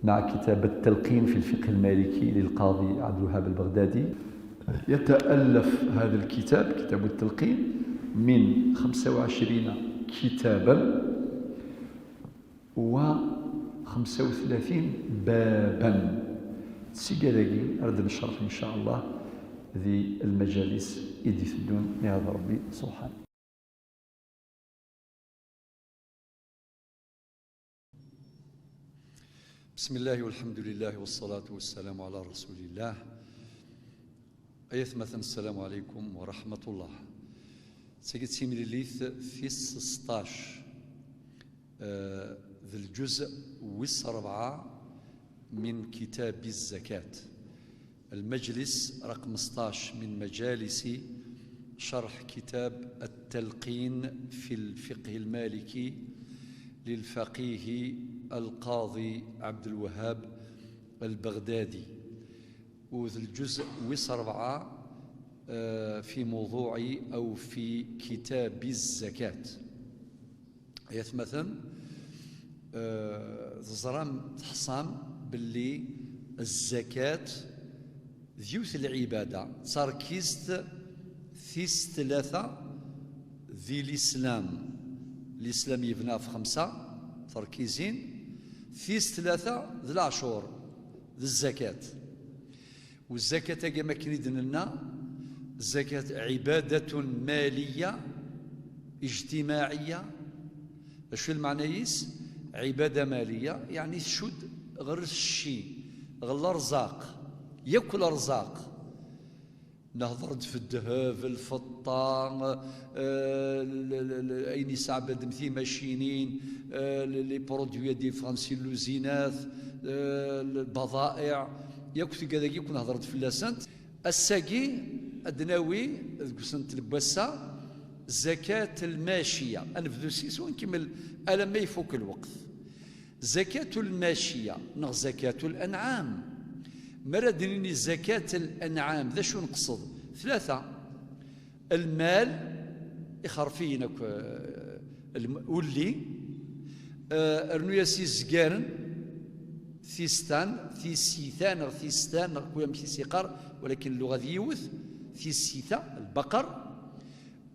مع كتاب التلقين في الفقه المالكي للقاضي عبد الوهاب البغدادي. يتألف هذا الكتاب، كتاب التلقين، من 25 كتابا و 35 بابا. تسيقالاكي أرد نشرح إن شاء الله ذي المجالس يدفدون لهذا ربي سبحانه. بسم الله والحمد لله والصلاة والسلام على رسول الله. أيثمة السلام عليكم ورحمة الله. سيد سيميليث في 16 ذي الجزء والرابعة من كتاب الزكاة، المجلس رقم 16 من مجالس شرح كتاب التلقين في الفقه المالكي للفقيه القاضي عبد الوهاب البغدادي. وذي الجزء والرابعة في موضوع أو في كتاب الزكاة. مثلا زرام تحصام باللي الزكاة ذيوث العبادة تركيزت ثيس 3 ذي الإسلام يبنى في 5 تركيزين، ثيس 3 ذي العشور ذي الزكاة. والزكاة كما كنيدن لنا الزكاة عبادة مالية اجتماعية. شو المعنيس؟ عبادة مالية يعني تشد غير الشي غير الأرزاق، ياكل أرزاق. نهضر في الذهب، الفضة، أين يسعبد مثي ماشينين، لي برودوي دي فرانسيلوزينات، البضائع، ياكل كذا يكون نهضر في اللسانت. الساقي أدناوي سنت البسة زكاة الماشية. أنا بدو سيس ونكمل ألا ما يفوك الوقت. زكاة الماشية نغ زكاة الأنعام. مردني زكاة الأنعام ذا شو نقصد؟ 3: المال يخرفينك واللي أرنوياسي زقارن ثيستان ثيسيثان ثيستان كويا ثيسيقار، ولكن اللغة ذي يوث ثيسيثا البقر.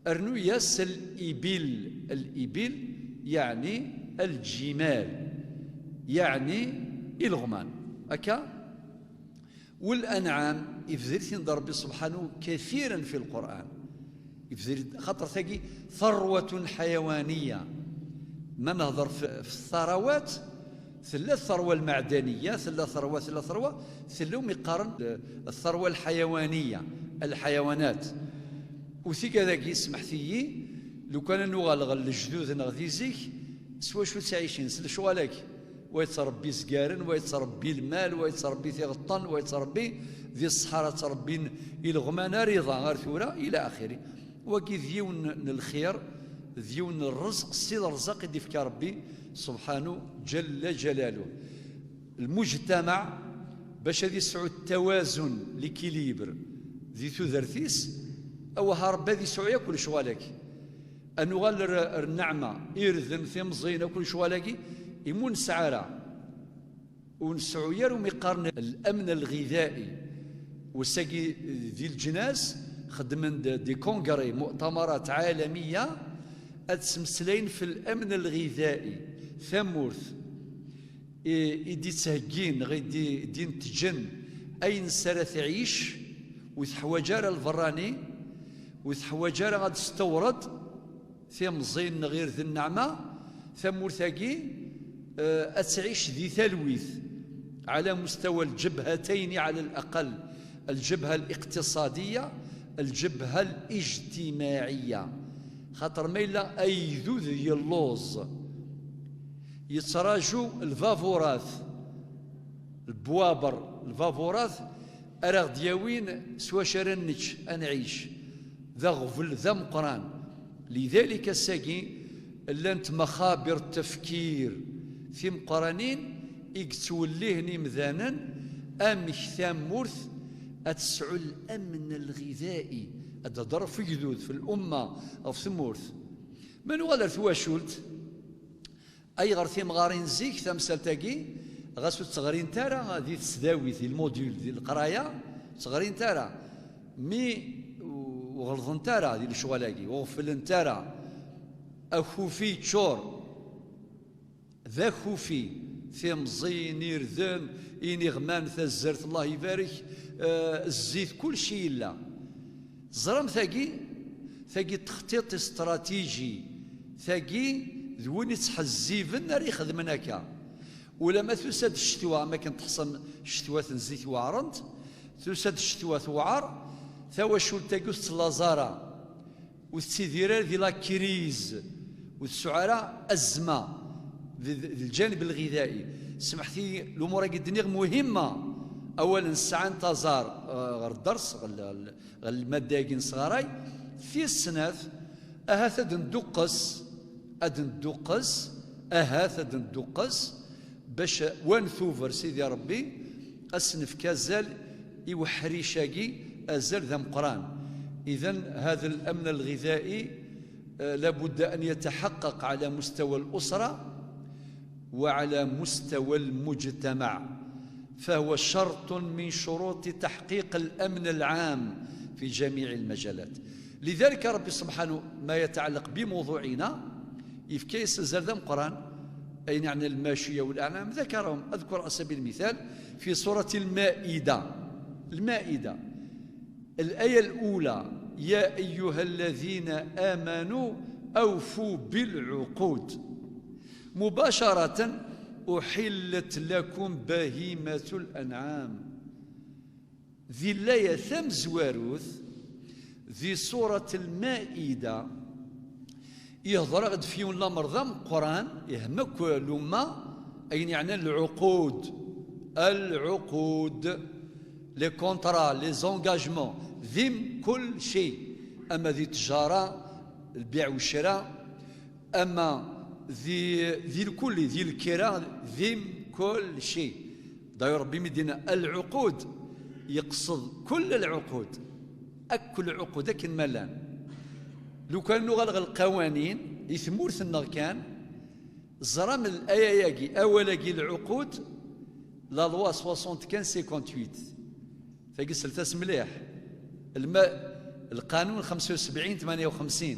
أرنوياس الإبل يعني الجمال يعني الغمان أكا. والأنعام يفذل ربي سبحانه كثيرا في القرآن، يفذل خاطر ثقي ثروة حيوانية. ما نهضر في الثروات، ثلاث الثروة المعدنية، ثلاث ثروة ثلهم يقارن الثروة الحيوانية، الحيوانات. وثيك هذاك يسمح ثيي لو كان نغالغ الجدود نغذي زيك سوا شو تعيشين شو عليك ويتربي زقارن ويتربي المال ويتربي ثي غطن ويتربي ذي الصحراء تربي الغمان رضا غير ثورة إلى آخره. وكي ذيون الخير ذيون الرزق السيد الرزق يدي في ربي سبحانه جل جلاله. المجتمع باش هذي يسعو التوازن ليكيليبر ذي ثوذرثيس أو هرب هذي يسعو ياكل شوالك أنو غال النعمة إرذن في مزينة كل شوالك يمون سعارة ونسعو يارو يقارن الأمن الغذائي. وساقي ذي الجناس خدمن دي كونغري مؤتمرات عالمية أتسمسلين في الأمن الغذائي ثمورث إدي تسهجين غيدي دين تجن أين سارة تعيش ويتحوجار الفراني ويتحوجار غاد تستورد في مزين غير ذي النعمة ثمورثاقي أتعيش ذي ثلويث على مستوى الجبهتين على الأقل، الجبهة الاقتصادية الجبهة الاجتماعية. خاطر ميلا أيذو ذي اللوز يتراجو الفافوراث البوابر الفافوراث أراغ دياوين سوا شرنج أنعيش ذا غفل ذا مقران. لذلك الساقي لانت مخابر التفكير في مقرانين يقتوليه مذانا أمكثام مرث أتسعو الأمن الغذائي أتضرب في جذوذ في الأمة أو في ثمورث. من غالر ثواشولت أي غير ثيم غارين زيك ثمسالتاكي غاسو تغرين تارا غادي تسداوي في الموديول ديال القرايه تغرين تارا مي وغلظن تارا ديال الشغلاكي وغفلن تارا اخوفي تشور ذا خوفي في مزين يرذم إني غمان ثزرت الله يبارك الزيت كل شيء لا زرم ثاقي تخطيط استراتيجي ثاقي ذوين يتحزيفن راه يخدمن هكا ولا ما تساد الشتوى ما كنت تحصن الشتوى تنزيت وعرنت تساد الشتوى توعر ثوا شو تاقوس لازارا والتيديرار ديال لا كريز والسعراء أزمة الجانب الغذائي سمحتي الامور الدنيا مهمه اولا الساعه انتظار غير الدرس غير الماده صغاراي في السناف اهات ندقس باش ونثوفر سيدي ربي اسنف كازال يوحريشاكي ازال ذا مقران اذا هذا الامن الغذائي لابد ان يتحقق على مستوى الاسره وعلى مستوى المجتمع فهو شرط من شروط تحقيق الأمن العام في جميع المجالات لذلك ربي سبحانه ما يتعلق بموضوعنا إفكيس زردم قرآن أي يعني الماشية والأنعام ذكرهم أذكر على سبيل المثال في سورة المائدة الآية الأولى يا أيها الذين آمنوا أوفوا بالعقود مباشرة أحلت لكم بهيمة الأنعام ذي اللاية ثم زواروث ذي سورة المائدة يهضر غد فيون لامرضم قرآن يهمك لما أين يعني العقود لي كونترا لي زونجاجمون ذم كل شيء أما ذي تجارة البيع والشراء أما ذي الكل ذي الكرا ذم كل شيء داير ربي مدينة العقود يقصد كل العقود أكل عقود أكن ملان لو كان نغلق القوانين يثمورث النغ كان زرام الآية ياكي أولاكي العقود لا لوا 75 فاقي سلتاس مليح القانون 75 58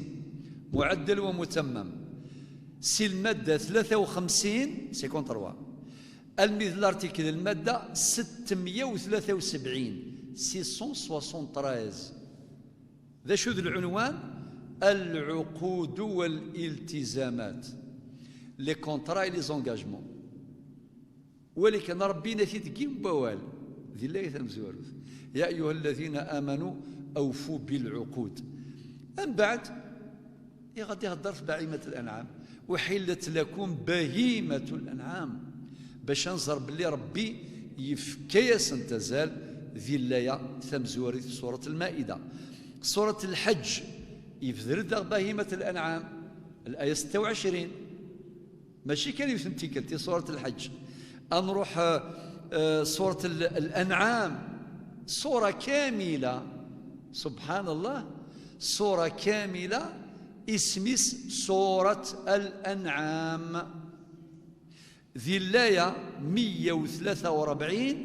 معدل ومتمم سي المادة 53 53 المثل الارتيكل المادة 673 673 ذا شو ذا العنوان العقود والالتزامات لي كونترا لي زونجاجمون ولكن ربينا في تقيم بوال ذي الله يثمزورث يا أيها الذين آمنوا أوفوا بالعقود أم بعد غادي يهضر في بهيمة الأنعام وحلت لكم بهيمة الأنعام باش نظهر باللي ربي يفكيس تزال ذي اللاية ثمزوري في سورة المائدة سورة الحج يفذر بهيمة الأنعام الآية 26 ماشي كان يفهمتي كنتي سورة الحج نروح سورة الأنعام سورة كاملة سبحان الله سورة كاملة اسمس سورة الأنعام ذي اللاية 143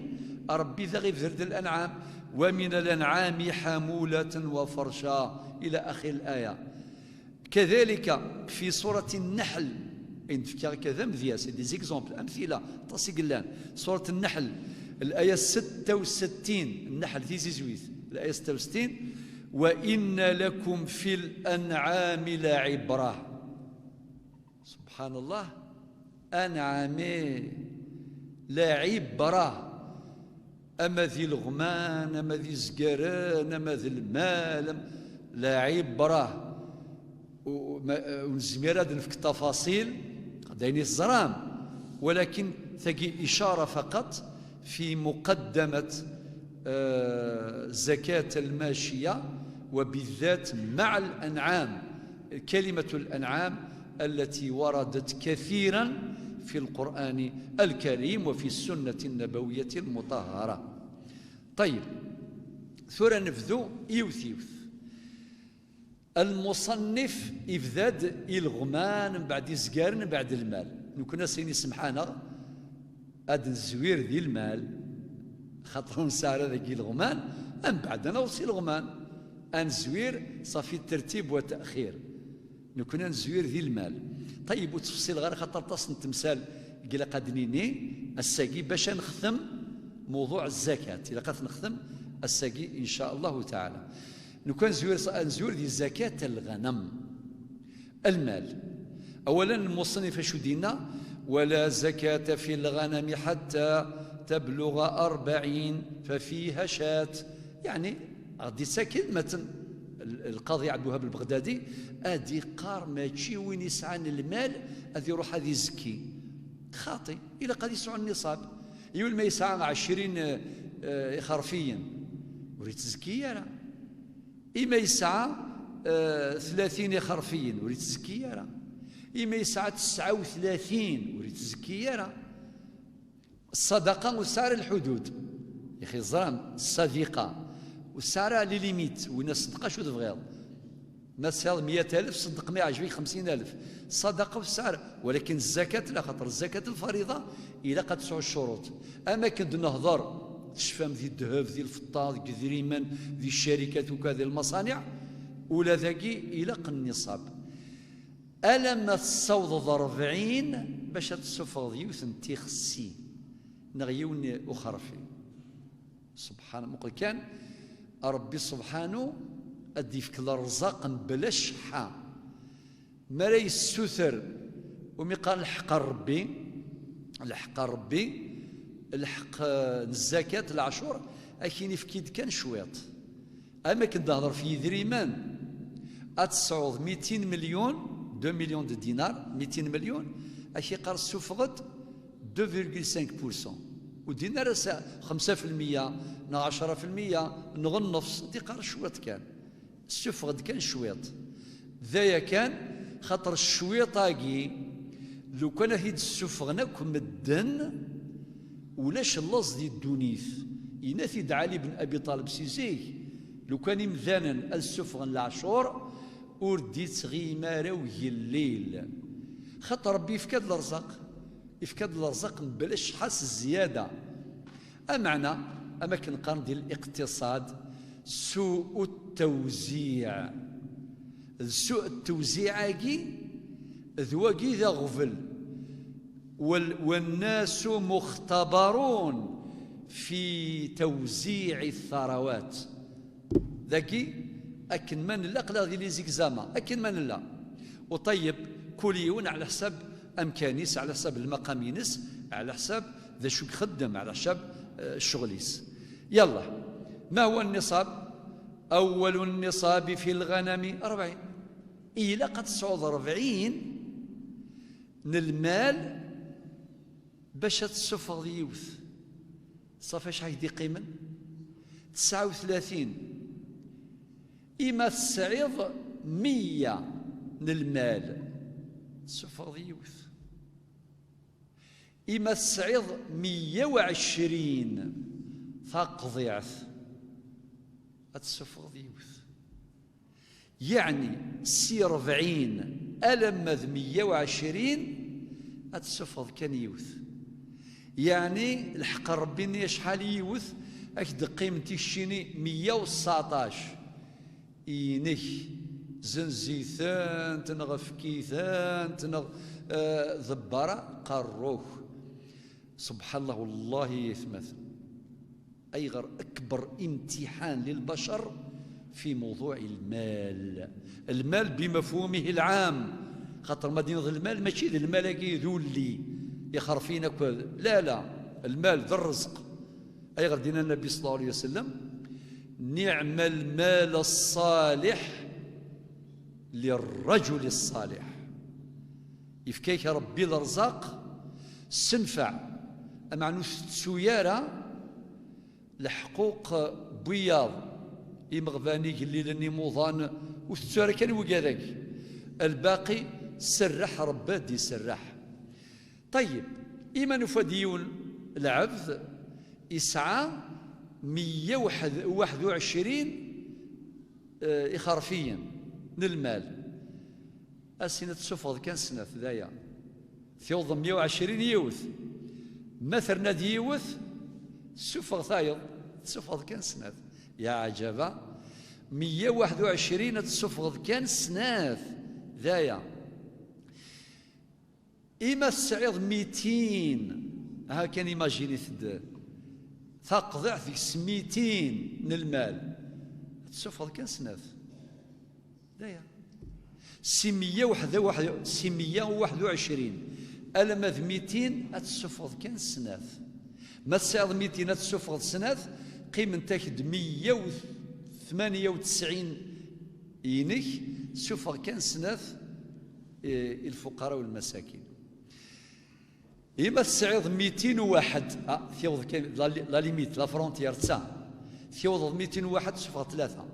ربي ذغي في ذرد الأنعام ومن الأنعام حمولة وفرشا إلى آخر الآية كذلك في سورة النحل نفكر كذا مذيا سي دي زيكزومبل أمثلة تصيقلان سورة النحل الآية 66 النحل في زيزويث الآية 66 وإن لكم في الأنعام لعبرة سبحان الله أنعامي لعبرة أما ذي الغمان أما ذي الزقران أما ذي المال لعبرة ونزميراد في التفاصيل دايني الزرام ولكن ثقي إشارة فقط في مقدمة زكاة الماشية وبالذات مع الأنعام كلمة الأنعام التي وردت كثيرا في القرآن الكريم وفي السنة النبوية المطهرة طيب ثورة نفذو يوث المصنف إفذاد الغمان بعد يزقارن بعد المال نكون سيني سمحانا اد الزوير ذي المال خاطر نسار ذاك الغمان من بعد نوصي الغمان ان زوير صافي الترتيب وتاخير نكون نزوير ذي المال. طيب وتفصيل غير خاطر تصن تمثال قال قادنيني الساقي باش نختم موضوع الزكاة إلا قد نختم الساقي إن شاء الله تعالى. نكون نزوير ذي الزكاة الغنم المال. أولا المصنف شو دينا ولا زكاة في الغنم حتى تبلغ 40 ففيها شاة. يعني غادي ساكن متن القاضي عبد الوهاب البغدادي ادي قار ماشي وين يسعى المال ادي يروح هذه يزكي خاطي الا قد يسعى النصاب يقول ما يسعى 20 خرفيا وريت تزكي راه اما يسعى 30 خرفيا وريت تزكي راه اما يسعى 39 وريت تزكي راه. الصدقه وسعر الحدود يا اخي الظلام الصدقه والسعر لي ليميت وين صدقه شو تبغيض مثلا 100,000 صدق 120 50,000 صدقه والسعر. ولكن الزكاه لا خاطر الزكاه الفريضه الى قد تسع الشروط. اما كنت نهضر تشفام ذي الذهب ذي الفضه ذي الذريمان ذي الشركات وكذا المصانع ولا ذاكي الى النصاب الا ما تصوض 40 باش تصفر يوث انتي خسي نغيون اخرفي. سبحان الله كان ربي سبحانه ادي فيك الرزاق بلا شحه ما لا يستثر ومي قال الحق ربي الحق الزكاه العشور اكيني في كيد كان شويط. اما كنت نهضر في دريمان اتصعود 200 مليون 2 مليون دينار 200 مليون اكي قال سفغد 2.5% ودينار 5% نا 10% نغن نفس دي قار شويط كان السفغد كان شويط ذايا كان خاطر الشويطاكي لو كان هيد السفغناك مدن ولاش اللص دي الدونيث يناثي علي بن ابي طالب سيزيه لو كان مذانا السفغن العشور ورديت غيماره ويليل خاطر ربي يفكاد الرزق بلاش حاس الزياده. امعنى اما كنقارن ديال الاقتصاد سوء التوزيع ذواقي ذا غفل والناس مختبرون في توزيع الثروات ذاكي اكن من لا قلا ديال لي زيكزاما اكن من لا وطيب كليون على حساب امكانيس على حساب المقامينس على حساب ذا شو يخدم على حساب الشغليس. يلا ما هو النصاب؟ اول النصاب في الغنم 40 الى قد تصعد 40 من المال باش تصفر يوث صافي شحال يدي قيمن 39 إما تصعيض 100 من المال تصفر يوث إما تصعيض 120 فاق ضعف تصفر يوث يعني سي 40 ألمذ 120 تصفر كان يوث يعني الحق ربي شحال يوث أكد قيمتي الشيني 119 إينك زنزيثان تنغ فكيثان تنغ ذبارة قروك سبحان الله والله يثمث أي غير أكبر امتحان للبشر في موضوع المال بمفهومه العام خاطر مدينة المال ماشي المال ذولي يخرفينك لا المال ذا الرزق أي غير دينا النبي صلى الله عليه وسلم نعم المال الصالح للرجل الصالح يفكيك ربي الرزاق سنفع أمعنو سيارة الحقوق بياض يمغفانيك اللي لاني موضان والسيارة كان وقاذاك الباقي سرح ربادي سرح. طيب إما نفديون العبد يسعى 121 إخارفيا من المال السنة تسفض كان سنة ذايا ثيوض 120 يوث مثلا ديوث سفغ ثايض تسفغ كان سناث يا عجبا 121 تسفغ كان سناث ذايا إما السعيض 200 ها كان إيماجيني ثقضع في 200 من المال تسفغ كان سناث ذايا 621 ألمذ 200 أتسفغ كان سناث ما تسعض 200 أتسفغ سناث قيمة تاكد 198 إينك سفغ كان سناث الفقراء والمساكين إما تسعيض 201 ثيوض كان لا ليميت لا فرونتيير تاع ثيوض 201 سفغ ثلاثة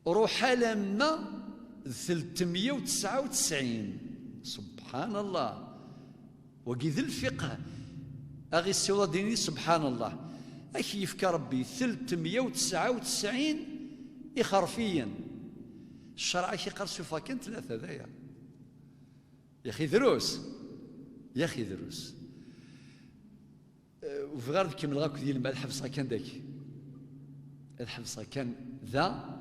روح لما 399 سبحان الله وقيذ الفقه أغي السوضة ديني سبحان الله أخي يفكى ربي 399 إخرفيا الشرع أخي قرسو فاكن ثلاثة ذايا يا أخي دروس يا أخي دروس وفي غير كمل غاكو ديال الماء الحبسة كان داك الحبسة كان ذا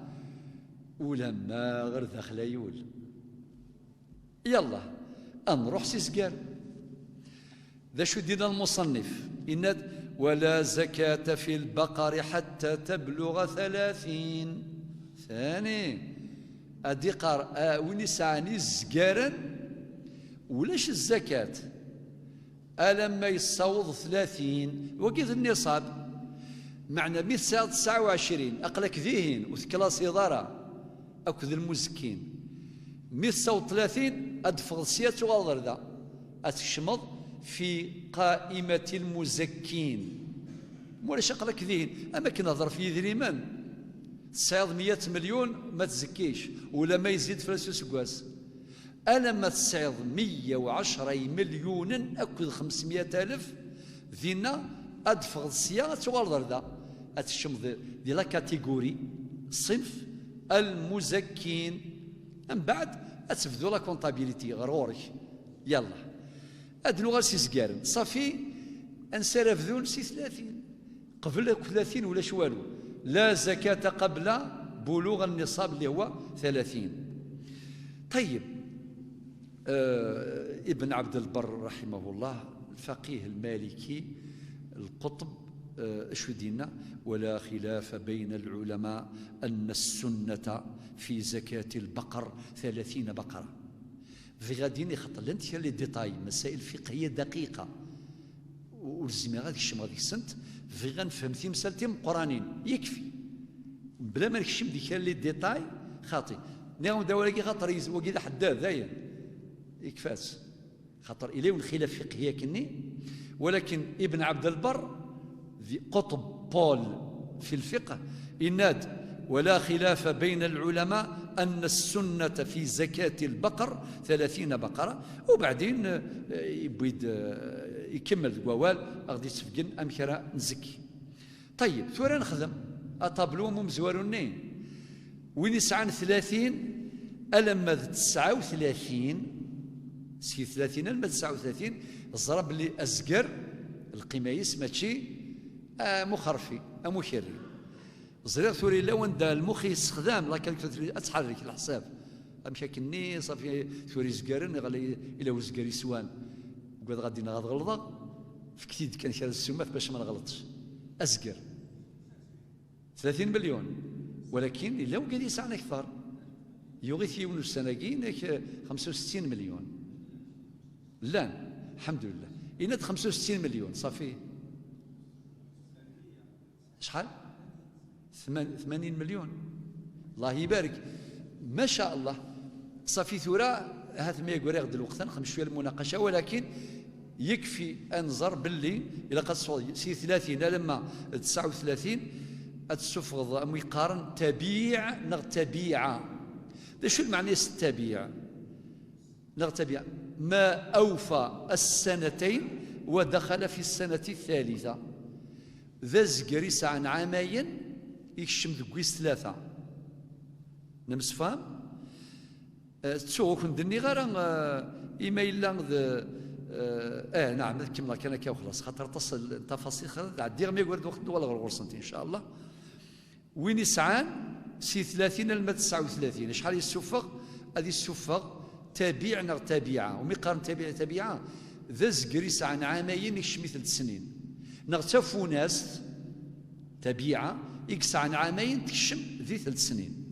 ولما غير داخل يول يلا نروح سيسكال ذا شو دينا المصنف إن ولا زكاة في البقر حتى تبلغ 30 ثاني أدي قار وين سعني زكارا ولاش الزكاة ألما يصوض 30 وقيت النصاب معنى 129 أقلك ذيهن وثكلاس إدارة أكذ المزكين 130 أدفغ سيات وغالر ذا أتشمض في قائمة المزكين مولاش أقلك ذيهن أما كنهضر في ذريمان تصيض 100 مليون ما تزكيش ولا ما يزيد فلوس سكواس أنا ما تصيض 110 مليون أكذ 500 ألف ذينا أدفغ سيات وغالر ذا أتشمض دي لا كاتيجوري صنف المزكين من بعد أتفذو لا كونتابيليتي غرورك يلا أدنو غير سيسكارن صافي أنسرف ذون سي 30 قبل 30 ولا شوالو لا زكاة قبل بلوغ النصاب اللي هو 30 طيب ابن عبد البر رحمه الله الفقيه المالكي القطب شو دينا ولا خلاف بين العلماء أن السنة في زكاة البقر 30 بقرة في غاديين يخطر لنت لي ديتاي مسائل فقهية دقيقة ولزمي غادي الشم غادي السنت في غنفهم في مسالتين قرانين يكفي بلا ما نكشم ديك لي ديتاي خاطي ناو داولكي خاطر وكذا حداد ذايا يكفاس خاطر إليه الخلاف فقهية كني ولكن ابن عبد البر قطب بول في الفقه إناد ولا خلاف بين العلماء أن السنة في زكاة البقر 30 بقرة وبعدين يبيد يكمل القوال غادي يسفقن أمكرا نزكي طيب ثورا نخدم أطابلو مزوارونين وين يسعان 30 ألما 39 سي 30 ألما 39 الضرب اللي أزقر القمايس ماشي مخرفي مخري زرير ثوري لون دا المخ يستخدام لا كالكولاتري اتحرك الحساب امشي كني صافي ثوري زكارن غالي الى وزكاري سوان وقعد غادي نغاد غلطه فكتيد كان شاد السمات باش ما نغلطش ازكر 30 مليون ولكن الا وقال يسعنا اكثر يغيث يونس سناكين 65 مليون لا الحمد لله إنت 65 مليون صافي شحال 80 مليون الله يبارك ما شاء الله صافي ثورة هات ما يقول يغد الوقت نخدم شويه المناقشه ولكن يكفي انظر باللي الى قد سي 30 لما 39 السفغ ام يقارن تبيع نغتبيع شو المعنى التبيع نغتبيع ما اوفى السنتين ودخل في السنه الثالثه ذا زقريس عن عامين يكشم ذكويس ثلاثه نمسفهم تسوق كندني غير إما إلا نعم كمل كان كا وخلاص خاطر تصل التفاصيل عدي ما يقول وقت ولا غرسنتي ان شاء الله. وين يسعان سي 30 لما 39 شحال يسفغ؟ هذه السفغ تابع تابعه ومقارن تابعه ذا زكر يسعان عامين يشمي 3 سنين نغتفو ناس تابعه يكسعن عامين تكشم ذي 3 سنين.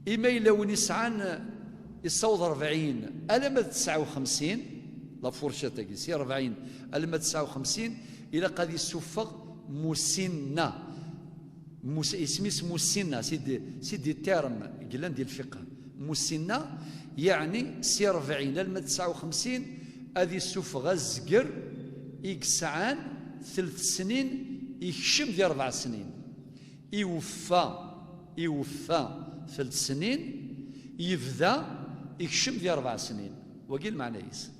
إما إلا وين يسعان يصوض 40 ألم 59 لا فرشة تاكي سي 40 ألم 59 إلا قد يسفغ مسنة اسميس مسنة سيدي الترم قلنا ديال الفقه مسنة يعني سي 40 ألم 59 هذه السفغ الزقر يكسعان 3 سنين يكشم ذي 4 سنين يوفى 3 سنين يفذا يكشم ذي 4 سنين وقيل معنى يس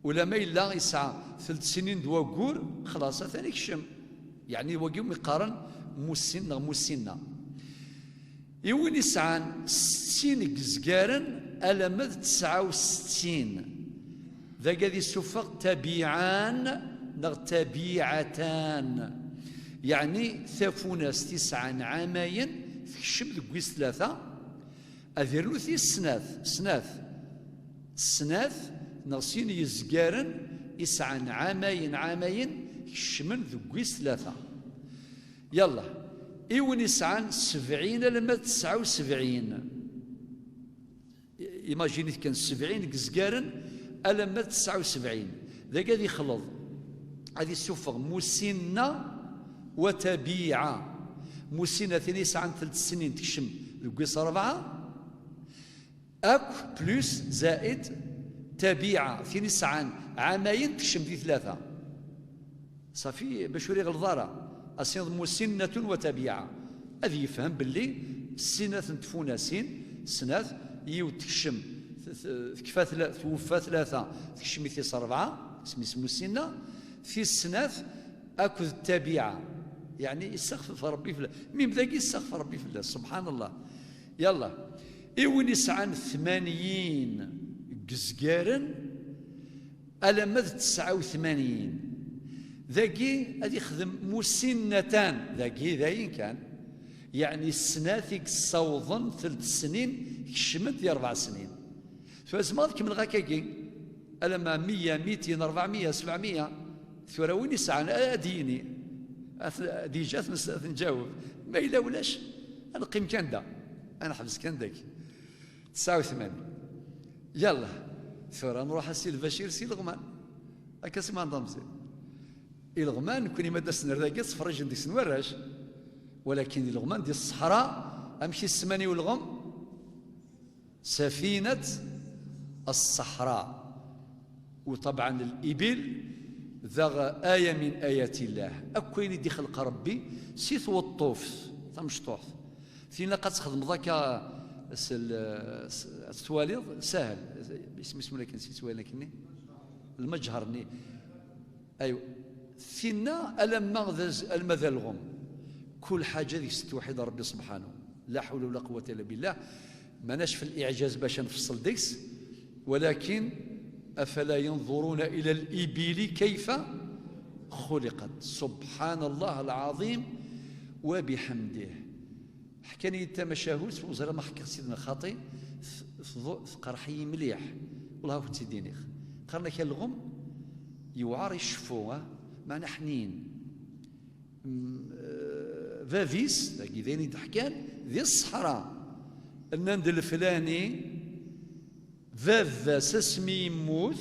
ولا ما إلا يسعى 3 سنين دوا قور خلاص ثاني يكشم يعني وقيل مقارن مسنة يوين يسعان 60 قزقارن ألمد 69 ذا قد يسفق تبيعان تبيعتان يعني ثافوناس 9 عامين في الشبل قويس 3 أذيرلو ثي السناث نغسين يزقارن 9 عامين يشمن ذقويس 3 يلا إيون يسعان 70 لما 79 إيماجينيت كان 70 قزقارن ألما 79 ذا قاعد يخلط هذه السفغ مسنة وتبيعة مسنة ثاني يسعان 3 سنين تكشم القيس 4 أك بلس زائد تبيعة ثاني يسعان عامين تكشم ذي 3 صافي باش يوري غلظارة أصيغ مسنة وتبيعة هذه يفهم باللي السنة تفوناسين سنات يو تكشم كفا توفى 3 تكشم ثيس 4 اسمه مسنة في السنات أكو التبيعة يعني يستغفر ربي في الله ميم ذاك يستغفر ربي في الله سبحان الله. يلا إيوين يسعان 80 قزقارن ألمذ 89 ذاكي هذا يخدم مسنتان ذاكي ذاين كان يعني السناتك صوضا 3 سنين كشمت 4 سنين فازماض كمل غاكاكي ألما 100 200 400 700 ثورة وين يسعان أديني دي جات نجاوب ما إلا ولاش أنا قيم كان دا أنا حبس كان داك 89 يلا ثورة نروح السي البشير سي الغمان هكا سي ما نضمزي الغمان كوني ما داس نرداكي صفرج نديك سنوراش ولكن الغمان ديال الصحراء أمشي السماني والغم سفينة الصحراء وطبعا الإبل ذا آية من آيات الله أكوين يدي خلق ربي سيث والطوف تمشطوح فينا قد تخدم ذاك السواليض سهل اسمه لكن نسيت سوالي لكني المجهرني أيوه فينا ألما المذا الغم كل حاجة ذي ستوحد ربي سبحانه لا حول ولا قوة إلا بالله ما نشف الإعجاز باش نفصل ديكس ولكن أفلا ينظرون إلى الإبل كيف خلقت سبحان الله العظيم وبحمده. حكاني التمشاهد في وزارة ما حكى سيدنا خاطي في قرحي مليح والله تيديني قرنا كان الغم يوعر يشفوه معنا حنين فافيس ذاكي ذيني تحكان ذي الصحراء النند الفلاني فاف سسمي يموت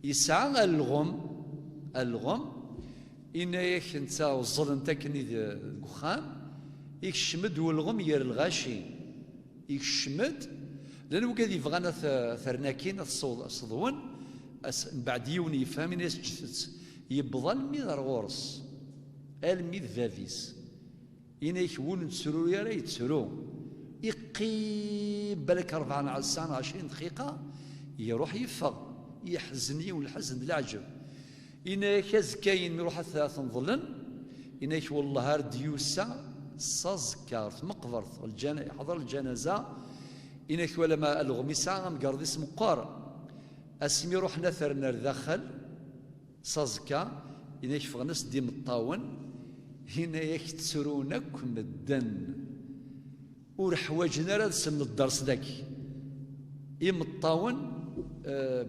يسعى الغم إن ياك انت وصل انت كني الدخان يكشمد والغم ير الغاشي يكشمد لأنه وكاد يبغانا ثرناكين الصدون بعد يوني يفهم الناس يبضل ميد الغورس الميد فافيس إنا يكون تسرو يا ريت تسرو يقيب بالك 4 ساعة 20 دقيقة يروح يفغ يحزني والحزن العجب إنا كازكاين يروح ثلاث نظلن إنا والله ديوسا صزكار مقبرة حضر الجنازة إنا ولا ما الغميسة مقرد اسم قار اسمي روحنا ثرنا داخل صازكا هنا يشفغنس ديم الطاون هنا يكتسرونك مدن ور حواجنا راه سن الدرس داكي يم الطاون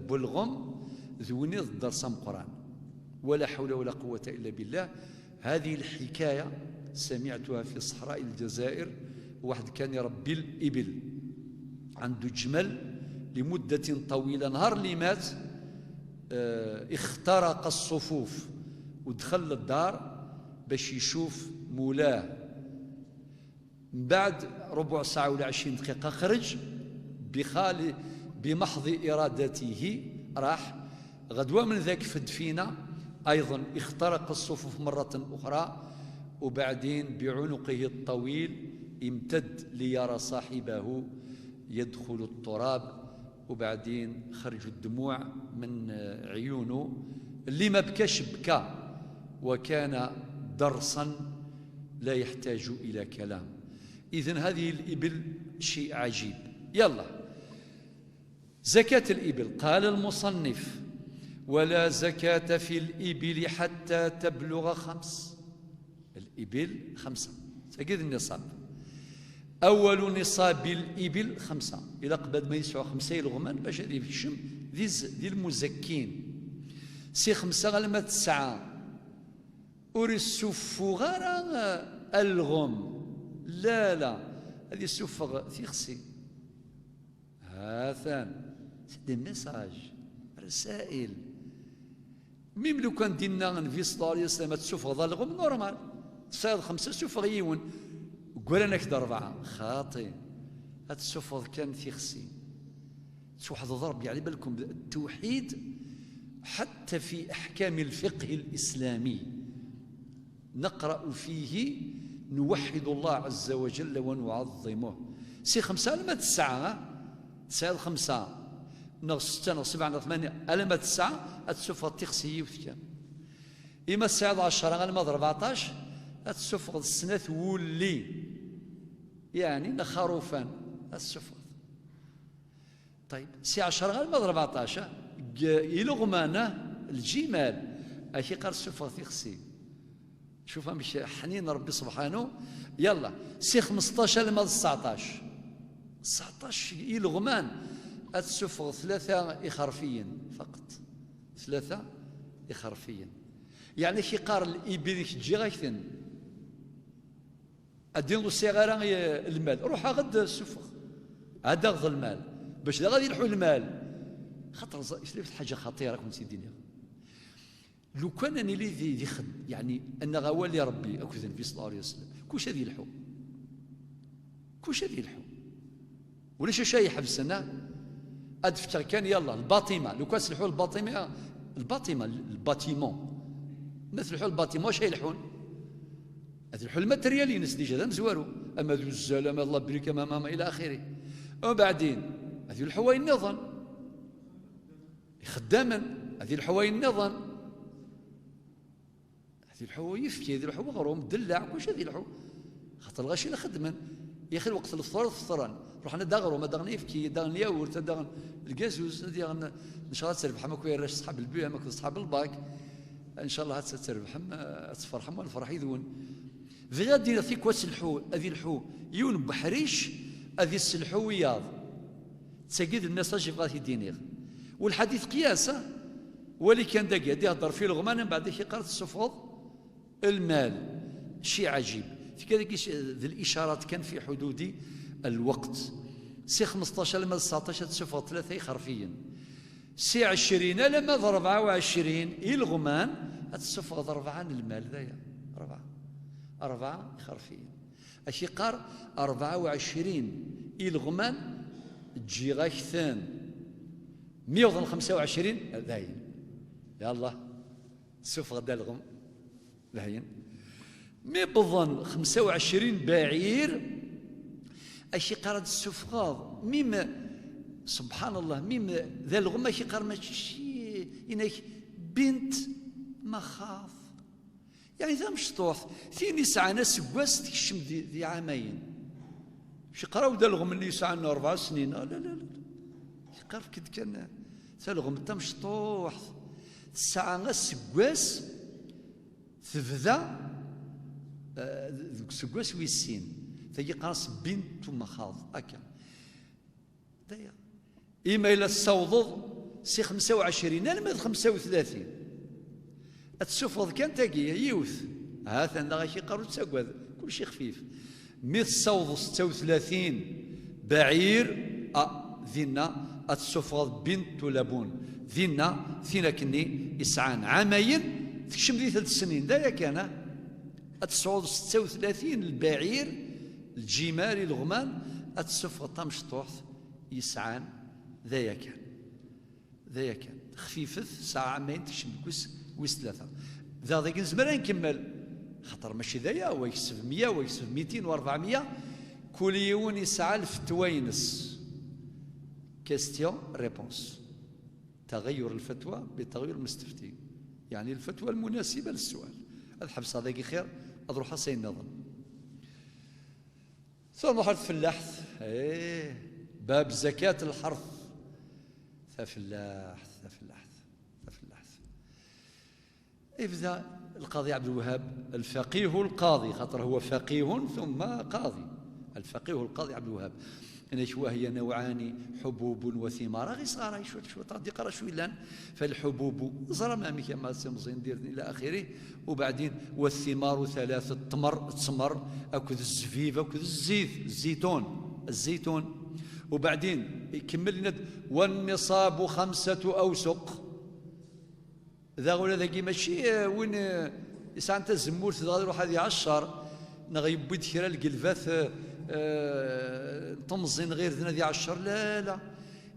بلغم ذوني الدرس قران ولا حول ولا قوة إلا بالله. هذه الحكاية سمعتها في صحراء الجزائر، واحد كان يربي الإبل عنده جمل لمدة طويلة، نهار اللي مات اخترق الصفوف ودخل للدار باش يشوف مولاه. من بعد ربع ساعة ولا 20 دقيقة خرج بمحض إرادته، راح غدوة من ذاك في الدفينة أيضا اخترق الصفوف مرة أخرى، وبعدين بعنقه الطويل امتد ليرى صاحبه يدخل التراب، وبعدين خرج الدموع من عيونه. اللي ما بكاش بكى، وكان درسا لا يحتاج إلى كلام. إذن هذه الإبل شيء عجيب. يلا زكاة الإبل. قال المصنف: ولا زكاة في الإبل حتى تبلغ 5. الإبل 5 تجد النصاب. أول نصاب الإبل 5، إلى قبل ما يسعوا 5 الغمان باش هذه في الشم ذي المزكين. سي 5 غلما 9 أوري السفو غير الغم. لا هذه السفة تيخسي. هاثان دي ميساج رسائل. ميم لو كان دينا النبي صلى الله عليه وسلم تسوفغ ظل الغم نورمال، تصيد 5 سوفغ يون قول انا كدا 4 خاطي. هاد السوفغ كان تيخسي واحد ضرب يعني بالكم التوحيد حتى في احكام الفقه الاسلامي نقرأ فيه نوحد الله عز وجل ونعظمه. سي 5 لما 9 5 ناقص 6 ناقص 7 ناقص 8 لما 9 السفغ تخسي وثكان. إما 19 لما 14 السفغ السنة ولي يعني نخروفان السفغ. طيب سي 10 لما 14 يلغمانه الجمال أشي قال السفغ تخسي. شوف مش حنين ربي سبحانه. يلا سي 15 لما 19 يلغمان السفغ 3 إخرفيا فقط، 3 إخرفيا. يعني كي قار الإبل تجي غايثن أدين الصغار المال روح غد السفغ هذا غض المال باش غادي يلحوا المال. خاطر شريت حاجة خطيرة كنت سيديني. لو كان أنا اللي ذي خد يعني أن غوالي ربي أكو النبي صلى الله عليه وسلم كوش هذه الحو ولا شيء يحبسنا أدفتر كان يلا الباطمة. لو كان سلحوا الباطيمون نسلحوا الباطمون واش يلحون؟ هذا الحل الماتريالي ناس ديجا هذا مزوارو، أما ذو الزال أما الله بريك أما إلى آخره. وبعدين هذه الحواي النظام خداما، هذه الحواي النظام، هذه الحواي يفكي، هذه الحواي غروم دلع كلش. هذه الحواي خاطر الغاشي لا خدما يا اخي وقت الفطور فطران روحنا داغرو ما داغن يفكي داغن ياورت داغن الكازوز داغن ان شاء الله تربح ما كويراش صحاب البيع ما كنت صحاب الباك ان شاء الله تربح تفرح ما الفرح يذون في غادي في كواس الحو. هذه الحو يون بحريش هذه السلحو وياض تسقيد الناس اجي غادي دينير. والحديث قياسه ولي كان داك يهضر في الغمان من بعد كي قرات السفوض المال شيء عجيب. في كذلك ذي الإشارات كان في حدود الوقت. سي 15 لما 19 تسفغ 3 خرفيا. سي 20 لما 24 الغمان تسفغ 4 المال ذايا 4 خرفيا. أشي قار 24 الغمان تجي غايثان 125 ذاين. يا الله سفغ دا الغم ذاين مي بظن 25 بعير أشي قرد السفغاض ميم سبحان الله ميم ذا الغم أشي قرد ماشي إنك بنت مخاض يعني ذا مشطوح ثاني ساعة ناس قواس تكشم ذي عامين شي قراو ذا الغم اللي يسعى 4 سنين. لا قرب كد كان تلغم تمشطوح الساعة السكواس تبدا السكواس ويسين تجي قاص بنت مخاض هكا دايا إما إلى الصوض سي 25 المد 35 التسفض كان تاقي يوث هذا أنا غاشي قارو تساقوا كل شيء خفيف مثل الصوض 36 بعير ذينا التسفض بنت لبون ذينا ثينا كني إسعان عامين تكشم ذي 3 سنين دايا كان التصعود 36 البعير الجمال الغمان التسفض تمشطوح يسعان ذايا كان خفيفث ساعة عامين تكشم ويس 3 ذاك نزمر نكمل خاطر ماشي ذايا هو يكسب 100 ويكسب 200 و400 كل يوم يسعى الفتوينس كيستيون ريبونس تغير الفتوى بتغير المستفتي يعني الفتوى المناسبة للسؤال الحبس هذاك خير أروح أصين النظم ثم مرحلة الفلاح باب زكاة الحرث فلاح إذا القاضي عبد الوهاب الفقيه القاضي خاطر هو فقيه ثم قاضي الفقيه القاضي عبد الوهاب وهي نوعان حبوب وثمار غير صغار شوي غادي يقرا شوي لان فالحبوب زرا مامي كما سمزين دير الى اخره وبعدين والثمار 3 التمر اكل الزفيف اكل الزيتون وبعدين يكمل لنا والنصاب 5 أوسق ذا ولا ذاكي ماشي وين يسعى انت الزمور غادي يروح هذه 10 نغيب كرا القلفات تمزين غير ذي 10 لا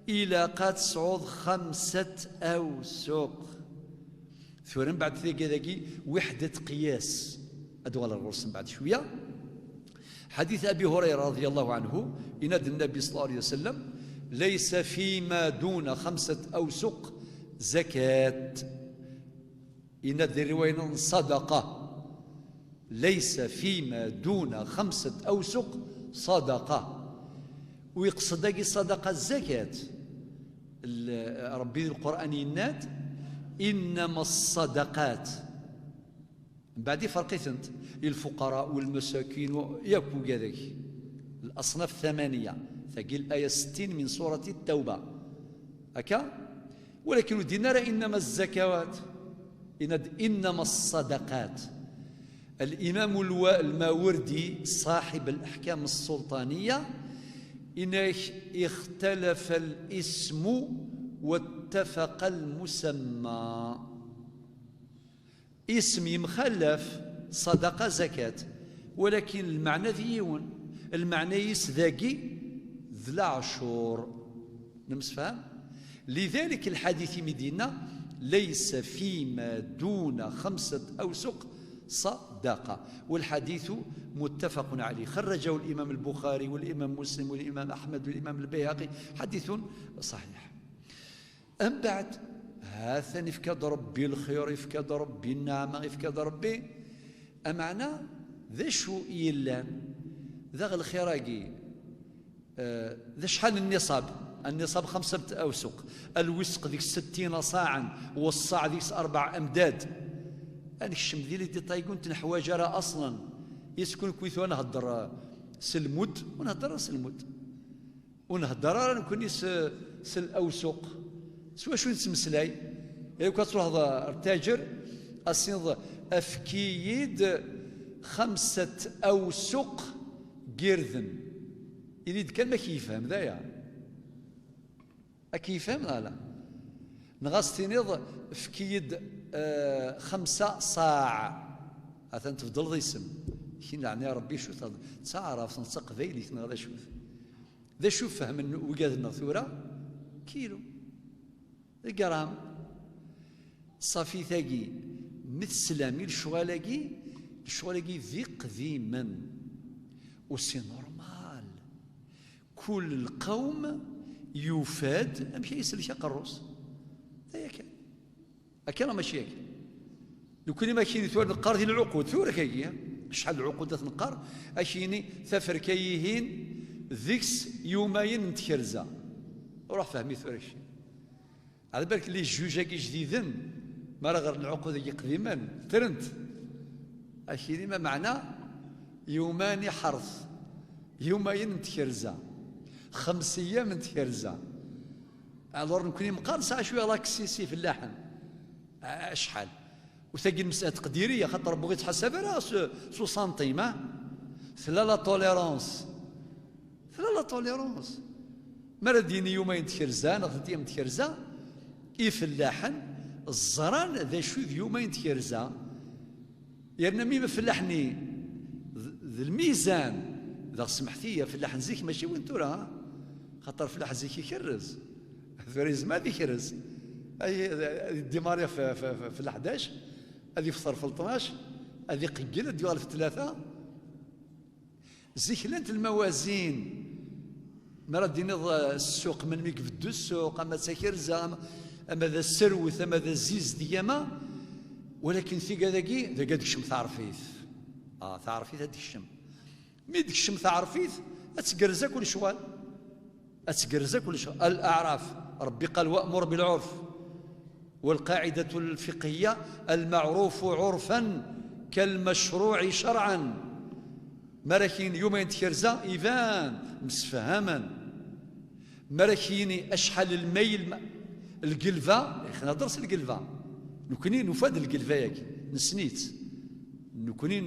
إلى قد صعود 5 أوسق ثورن بعد ذاكي وحدة قياس أدوال الرسم بعد شوية حديث أبي هريرة رضي الله عنه ينادي النبي صلى الله عليه وسلم ليس فيما دون 5 أوسق زكاة ينادي رواية صدقة ليس فيما دون 5 أوسق صدقة ويقصد داكي صدقة الزكاة ربي القرآن يناد إنما الصدقات بعد فرقيت الفقراء والمساكين ياكو كذاك الأصناف 8 ثقيل الآية 60 من سورة التوبة هكا ولكن الدينار إنما الزكوات إنما الصدقات الإمام الماوردي صاحب الأحكام السلطانية إنه اختلف الاسم واتفق المسمى اسم مخلف صدقة زكاة ولكن المعنى ذيون المعنى يسذاقي ذل عشور نمسفهم لذلك الحديث مدينة ليس فيما دون 5 أوسق صدقة والحديث متفق عليه خرجه الإمام البخاري والإمام مسلم والإمام أحمد والإمام البيهقي حديث صحيح أم بعد هذا يفكاد ربي الخير يفكاد ربي النعمة يفكاد ربي أمعنا ذا شو يلان ذا الخيراقي ذا شحال النصاب 5 أوسق الوسق ذيك 60 صاعا والصاع ذيك 4 أمداد أنا الشم ذي اللي تايقون تنحوى جرى أصلا يسكن كويثو أنا هدر سلمود ونهدر سلمود ونهدر نكوني سل أوسق سوا شو نسمسلاي يعني كتروح هذا التاجر أصيغ أفكيد 5 أوسق قرذن يريد كان ما كيفهم ذايا أكيفهم لا نغاس تنيض فكيد 5 صاع هذا تفضل ذي اسم كي لعني ربي شو تعرف تنسق ذيلي هذا شوف ذا شوف فهم وقاد النثورة كيلو جرام صافي ثاقي مثل سلامي الشغالاقي ذي قديما وسي نورمال كل القوم يفاد امشي يسلك قروس هيا كان اكن ماشي هيك لو كان ماشي ثور نقار ديال العقود ثور كاي شحال العقود تنقار اشيني ثفر كايهين ذيكس يومين نتكرزا روح فهمي ثور شي على بالك اللي جوجاكي جديدن ما راه غير العقود قديما ترنت أشيري ما معنى يومان حرث يومين تكرزا 5 أيام تكرزا الور نكوني مقارصة شوية لاكسيسي في اللحن شحال وثاقي المسألة تقديرية خاطر بغيت تحسب راه سو سنتيم لا توليرونس لا توليرونس مرة ديني يومين تكرزا 3 أيام تكرزا فلاحن الزران ذا شو يومين تكرزا يعني ميما فلاحني ذا الميزان ذا سمحتية فلاحن زيك ماشي وين ترى خاطر فلاح زيك يكرز فريز ما يكرز اي ديماريا في ال 11 هذه فطر في 12 هذه قيله ديال في 3 زيك لانت الموازين مرة ديني السوق من ميك بدو السوق اما تكرزا اما ذا السروث اما ذا الزيز ديما ولكن في كذاكي ذا قاد الشم تعرفيث تعرفيث هذيك الشم مي ديك الشم تعرفيث اتقرزا كل شوال اتقرزا كل شوال الاعراف ربي قال وامر بالعرف والقاعده الفقهيه المعروف عرفا كالمشروع شرعا مراكين يومين تكرزا ايفان مسفهما مراكيني اشحال الميل القلفه خلينا ندرس القلفه نكوني نفاد القلفه ياك نسنيت نكوني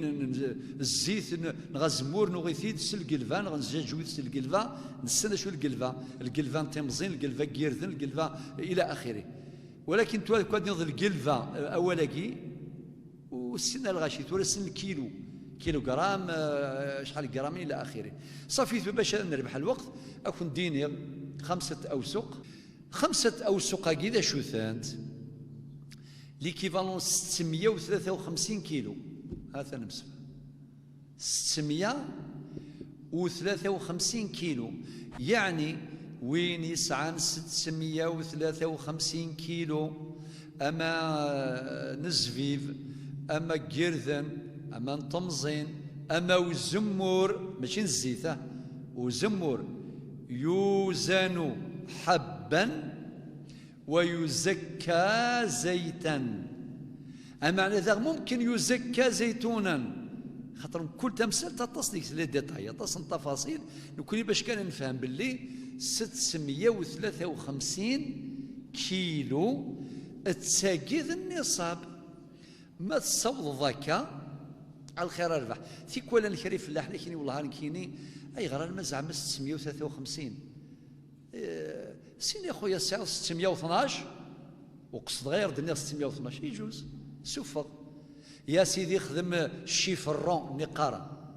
الزيت نغزمور نغيثيد القلفه نغنزجويد القلفه نستنى شو القلفه تمزين القلفه كيردن القلفه الى اخره ولكن تو كاد نض القلفه اولاكي والسنه الغاشي تورا سن كيلو غرام شحال غرامين الى اخره صافي باش نربح الوقت اكون ديني 5 أوسق 5 أوسق كذا شو ثانت ليكيفالون 653 كيلو هذا نمسك 653 كيلو يعني وين يسعى 653 كيلو اما نزفيف اما قرذن اما نطمزين اما وزمور ماشي الزيته وزمور يوزن حبا ويزكى زيتا أما على ذا ممكن يزكى زيتونا خاطر كل تمثال تصديق لي ديتاي تصن تفاصيل نكوني باش كان نفهم باللي 653 كيلو تساقيذ النصاب ما تصوض ذاك على الخير الربح في كل الكريم في اللحن كيني والله كيني اي غير ما زعما 653 سين يا خويا الساعه 612 وقصد غير دنيا 612 يجوز سفر يا سيدي خدم الشيفرون نقاره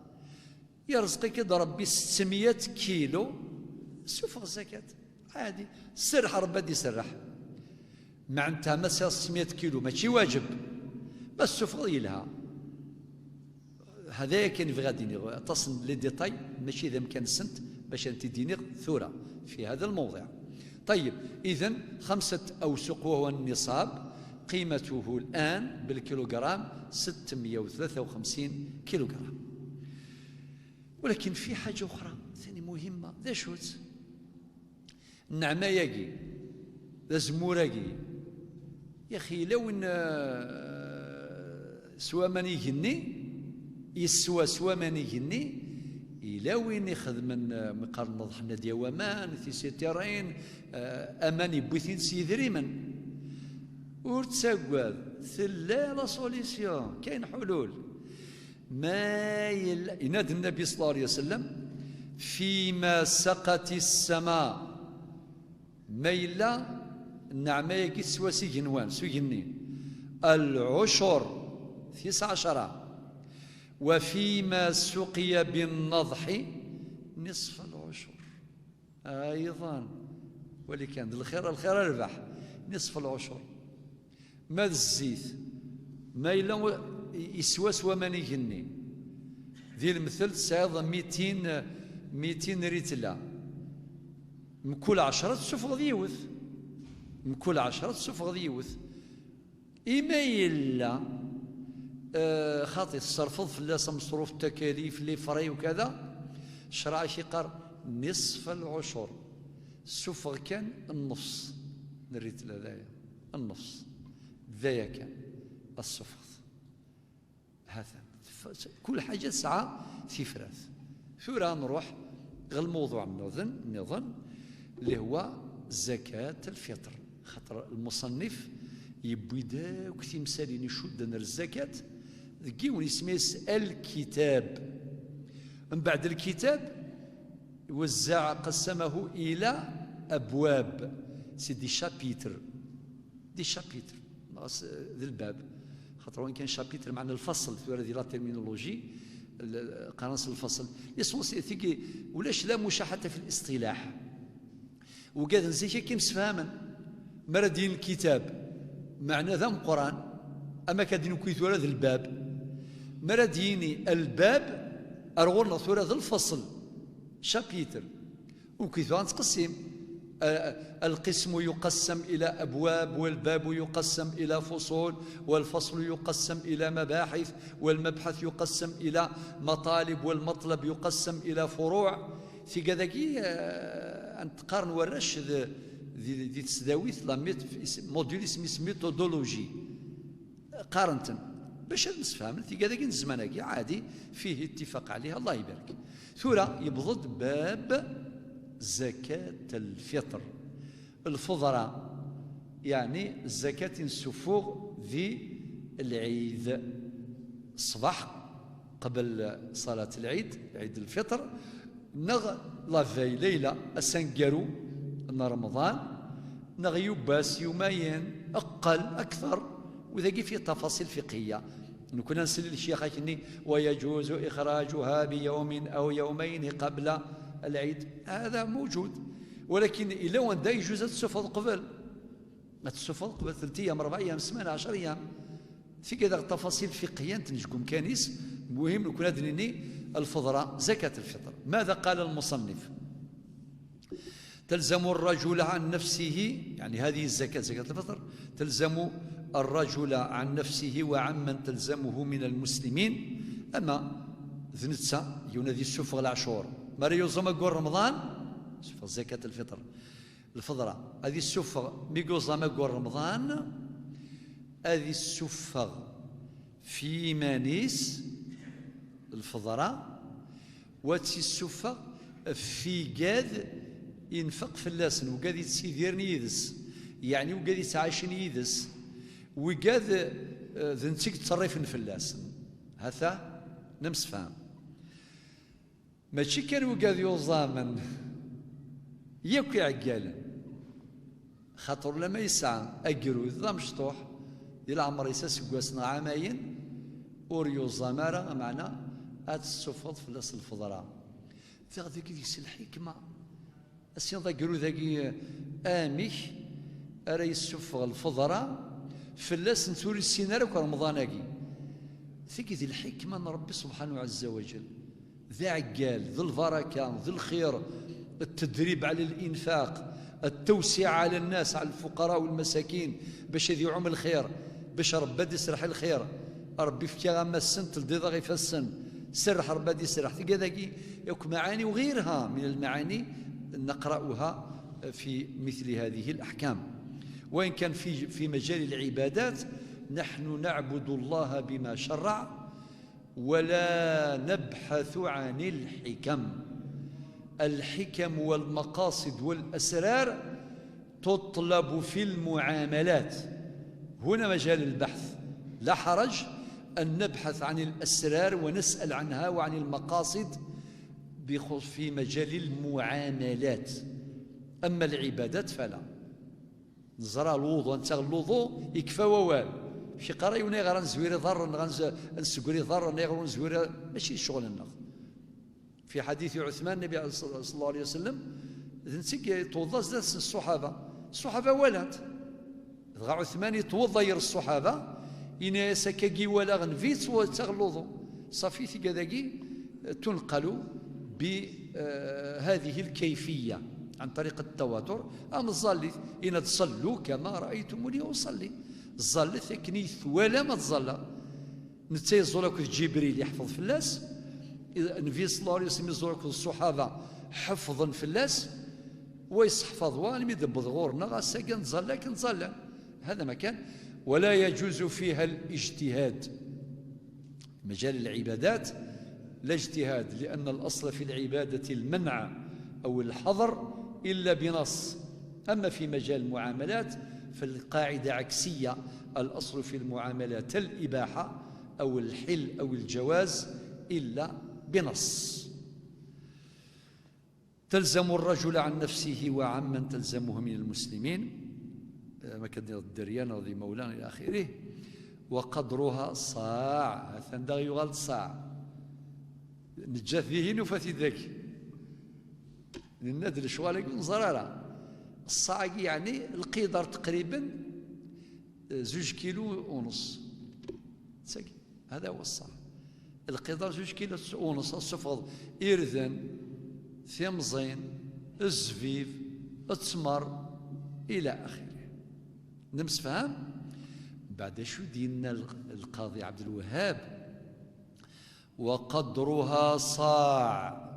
يا رزقي كده ربي 600 كيلو سفر الزكاه عادي سرح ربي يسرح معناتها ما 600 كيلو ماشي واجب بس سفر يلها هذا كان في غادي تصل لي ديتاي ماشي اذا كان سنت باش انت ديني ثوره في هذا الموضع. طيب اذا 5 أوسق وهو النصاب قيمته الان بالكيلوغرام 653 كيلوغرام. ولكن في حاجه اخرى ثاني مهمه ذا شوت النعماياكي ذا زموراكي يا اخي لو ان سوا من يغني يسوى من يغني إلا وين يخدم مقارن نضحنا ديال ومان في سيتيرين أماني بوثين سيدريمن ورتساقوال ثلا لا سوليسيون كاين حلول ما ينادي النبي صلى الله عليه وسلم فيما سقت السماء ميلا النعمة يكي سوا سيجنوان سيجني العشر 19 وفيما سقي بالنضح نصف العشر أيضا ولكن الخير الربح نصف العشر ما الزيت ما إلا يسوى سوا ما نيجني ذي المثل سعيض 200 ريتلا من كل 10 تسفغ ديوث من كل 10 تسفغ ديوث إما إلا خاطي الصرفض في اللاس مصروف التكاليف لي فري وكذا شرع شي قار نصف العشر سفغ كان النص نريت هذايا النص ذايا كان الصفر هذا كل حاجة تسعى في فراث. ثورة نروح غير الموضوع نظن اللي هو زكاة الفطر. خاطر المصنف يبوي داك تمثالين يشد الزكاة ذكي يسميس الكتاب. من بعد الكتاب وزع قسمه إلى أبواب، سي دي شابيتر، دي شابيتر ذي الباب. خاطر وين كان شابيتر معنى الفصل في هذه لا ترمينولوجي قرنص الفصل يسمو ثيكي ولاش لا مشاحة في الاصطلاح وقاد نزيكي كي مسفهما مردين الكتاب معنى ذا القرآن أما كادين كويت ذا الباب مرديني الباب أرغلنا ثورة ذا الفصل شابيتر وكيثوان تقسم القسم يقسم إلى أبواب والباب يقسم إلى فصول والفصل يقسم إلى مباحث والمبحث يقسم إلى مطالب والمطلب يقسم إلى فروع. في كذاكي أن تقارن ورش ذي تسداويت موديول اسمه ميثودولوجي قارنتن باش نفهم في كذاكي الزمانكي عادي فيه اتفاق عليها الله يبارك. ثورة يبضد باب زكاة الفطر الفضراء يعني زكاة السفوغ ذي العيد الصباح قبل صلاة العيد عيد الفطر نغ لافي ليلة أسنقرو رمضان نغ يباس يومين أقل أكثر وذاكي في تفاصيل فقهية كنا نسأل الشيخ كني ويجوز إخراجها بيوم أو يومين قبل العيد هذا موجود ولكن إلا وان دا يجوز تسفض قبل ما تسفض قبل 3 أيام 4 أيام سمانة 10 أيام في كذا التفاصيل فقهية تنجكم كانيس مهم نكون أدريني الفضراء زكاة الفطر. ماذا قال المصنف؟ تلزم الرجل عن نفسه يعني هذه الزكاة زكاة الفطر تلزم الرجل عن نفسه وعمن تلزمه من المسلمين. أما ذنتسا ينادي السفغ العشور مريو زما قول رمضان سفغ زكاة الفطر الفضرة هذه السفغ ميقو زما قول رمضان هذه السفغ في مانيس الفضرة واتي السفغ في قاد ينفق فلاسن وقاد يتسيديرني يدس يعني وقاد يتعايشن يدس وقاد ذنتيك تصرف فلاسن هذا نمس فهم ماشي كان وقاد يوزامن ياكي عقالا خاطر لما يسعى اقرو ذا مشطوح ديال العمر يساس كواسنا عامين اوريو زامارا معنا اتسفض فلاس الفضراء في غادي كيديس الحكمه اسين ذا قرو ذاكي اميك ارا يسفغ الفضراء فلاس نتوري السيناريو رمضاناكي ثقي ذي الحكمه من ربي سبحانه عز وجل ذي عقال ذي البركه ذي الخير التدريب على الانفاق التوسعه على الناس على الفقراء والمساكين باش يذيعهم الخير باش ربي يسرح الخير ربي في غاما السن تلديض غي في السن سرح ربي يسرح ثقي ذاكي يوك معاني وغيرها من المعاني نقراها في مثل هذه الاحكام. وإن كان في مجال العبادات نحن نعبد الله بما شرع ولا نبحث عن الحكم. الحكم والمقاصد والأسرار تطلب في المعاملات هنا مجال البحث لا حرج أن نبحث عن الأسرار ونسأل عنها وعن المقاصد في مجال المعاملات. أما العبادات فلا نزرع الوضوء نتاع الوضوء يكفى ووال شي قراي وني غير نزويري ضر نسكري ضر نغير نزويري ماشي شغل النغ. في حديث عثمان النبي صلى الله عليه وسلم نسيك توضا زاد الصحابه ولات غا عثمان يتوضا ير الصحابه إن سكاكي ولا غنفيت وتغلظوا صافي في كذاكي تنقل بهذه الكيفيه عن طريق التواتر. أم الظل إن تصلوا كما رأيتموني أصلي الظل ثكنيث ولا ما تظل نتا يزورك جبريل يحفظ فلاس النبي صلى الله عليه وسلم يزورك الصحابة حفظا فلاس ويصحفظ والم يدبض غورنا غاسا نظل لكن نظل هذا مكان. ولا يجوز فيها الاجتهاد. مجال العبادات لا اجتهاد، لأن الأصل في العبادة المنع أو الحظر إلا بنص. أما في مجال المعاملات فالقاعدة عكسية، الأصل في المعاملات الإباحة أو الحل أو الجواز إلا بنص. تلزم الرجل عن نفسه وعمن تلزمه من المسلمين، ما كان الدريان رضي مولانا إلى آخره. وقدرها صاع، هذا يغلط صاع نجات ذهين وفاتي ذاك النادر شوالك زرارة الصاع، يعني القدر تقريبا 2 كيلو ونص، هذا هو الصاع. القدر 2 كيلو ونص، الصفر إرذن ثمزين الزفيف التمر إلى آخره. نمس فهم بعد شو دينا القاضي عبد الوهاب وقدرها صاع،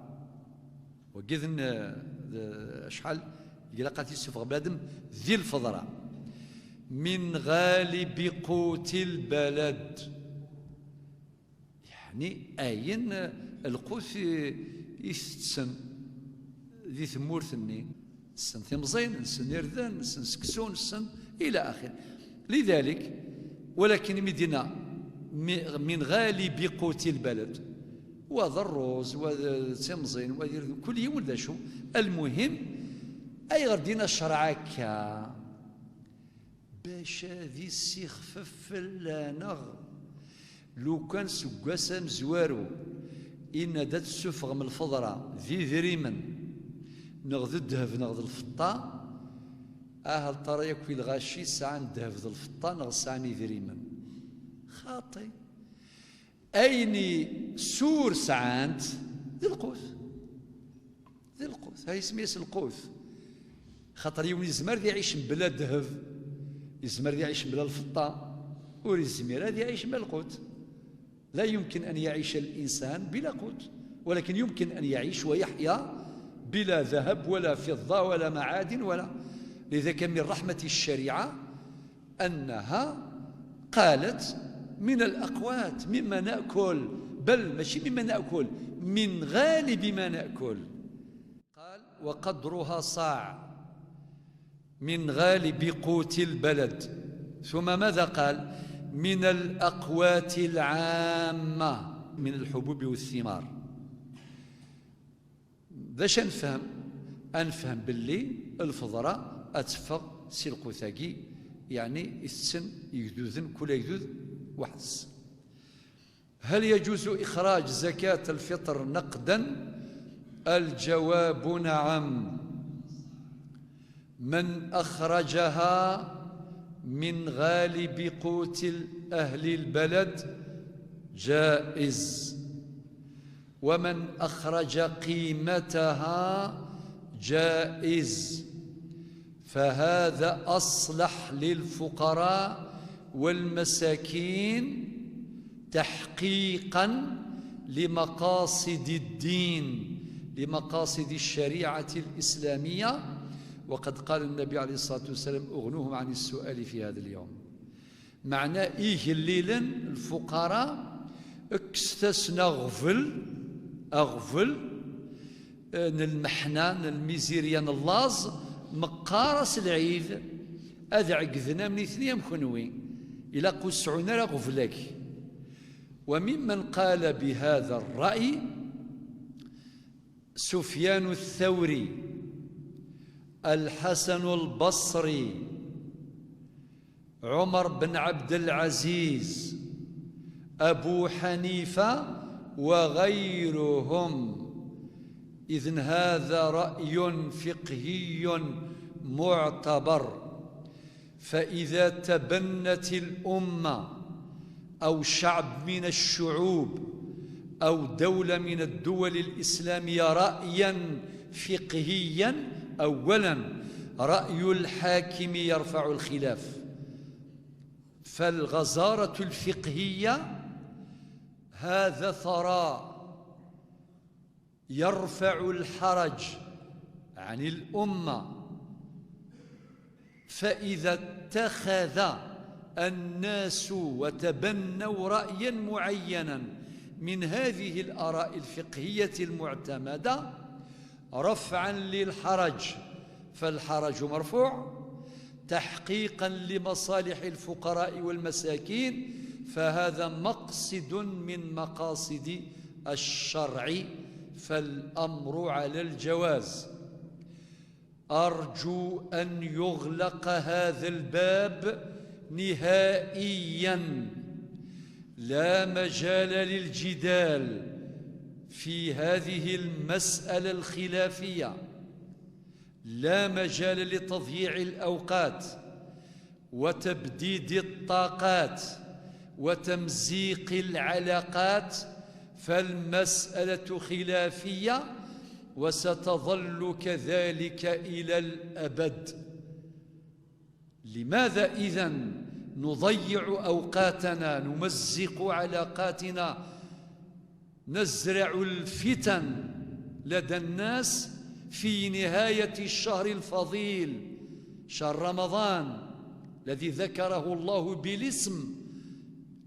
وكذن شحال قالت يوسف بلادم ذي الفضراء من غالب قوت البلد، يعني أين القوت يستسن ذي ثمورثني السن ثمزين السن يردن السن سكسون السن إلى آخره. لذلك ولكن مدينة من غالب قوت البلد وذا الروز وذا سمزين كل يوم ذا شو المهم أي غردينا الشرعك باش ذي السيخفف اللانغ لو كان سقاسا مزوارو إن دات السفغ من الفضرة ذي ذريمن نغذ الذهب نغذ الفطة أهل ترى يكوي الغاشي ساعة الذهب ذي الفطة نغذ ساعة ذريمن خاطي أيني سور ساعات ذي القوث ذي القوث هاي سميس القوث خاطر يوم يزمر ذي يعيش بلا ذهب يزمر ذي يعيش بلا الفطة وريزمير ذي يعيش بلا القوت. لا يمكن أن يعيش الإنسان بلا قوت، ولكن يمكن أن يعيش ويحيا بلا ذهب ولا فضة ولا معادن ولا. لذلك من رحمة الشريعة أنها قالت من الأقوات مما نأكل، بل ماشي مما نأكل من غالب ما نأكل. قال وقدرها صاع من غالب قوت البلد. ثم ماذا قال؟ من الأقوات العامة من الحبوب والثمار. باش نفهم باللي الفضرة أتفق سلقو ثاقي، يعني السن يجدوذن كل يجدوذ واحد السن. هل يجوز إخراج زكاة الفطر نقدا؟ الجواب نعم. من أخرجها من غالب قوت أهل البلد جائز، ومن أخرج قيمتها جائز، فهذا أصلح للفقراء والمساكين تحقيقا لمقاصد الدين، لمقاصد الشريعة الإسلامية. وقد قال النبي عليه الصلاة والسلام اغنوهم عن السؤال في هذا اليوم. معناه إيه الليلا الفقراء اكستسنا أغفل المحنان الميزيريان اللاز مقارس العيد أذعقذنا من 2 مخنوي إلى قسعنا غفلك. وممن قال بهذا الرأي سفيان الثوري، الحسن البصري، عمر بن عبد العزيز، أبو حنيفة وغيرهم. إذن هذا رأي فقهي معتبر. فإذا تبنت الأمة أو شعب من الشعوب أو دولة من الدول الإسلامية رأيا فقهيا، أولا رأي الحاكم يرفع الخلاف، فالغزارة الفقهية هذا ثراء يرفع الحرج عن الأمة. فإذا اتخذ الناس وتبنوا رأيا معينا من هذه الآراء الفقهية المعتمدة رفعا للحرج فالحرج مرفوع، تحقيقا لمصالح الفقراء والمساكين فهذا مقصد من مقاصد الشرع، فالأمر على الجواز. أرجو أن يغلق هذا الباب نهائيا، لا مجال للجدال في هذه المسألة الخلافية، لا مجال لتضييع الأوقات وتبديد الطاقات وتمزيق العلاقات، فالمسألة خلافية وستظل كذلك إلى الأبد. لماذا إذن نضيع أوقاتنا، نمزق علاقاتنا، نزرع الفتن لدى الناس في نهاية الشهر الفضيل شهر رمضان الذي ذكره الله بالاسم،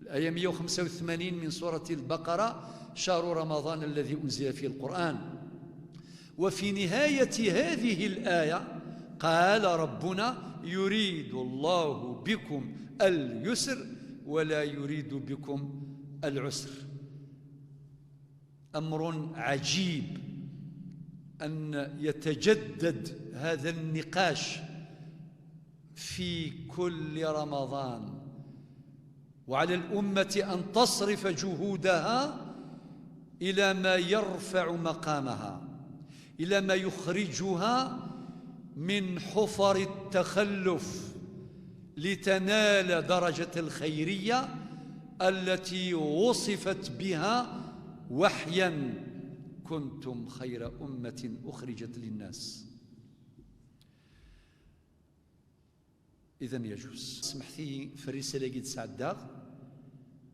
الآية 185 من سورة البقرة، شهر رمضان الذي أنزل فيه القرآن. وفي نهاية هذه الآية قال ربنا: يريد الله بكم اليسر ولا يريد بكم العسر. أمر عجيب أن يتجدد هذا النقاش في كل رمضان، وعلى الأمة أن تصرف جهودها إلى ما يرفع مقامها، إلى ما يخرجها من حفر التخلف لتنال درجة الخيرية التي وصفت بها وحيا: كنتم خير أمة أخرجت للناس. إذن يجوز سمحتي في الرسالة قد سعداغ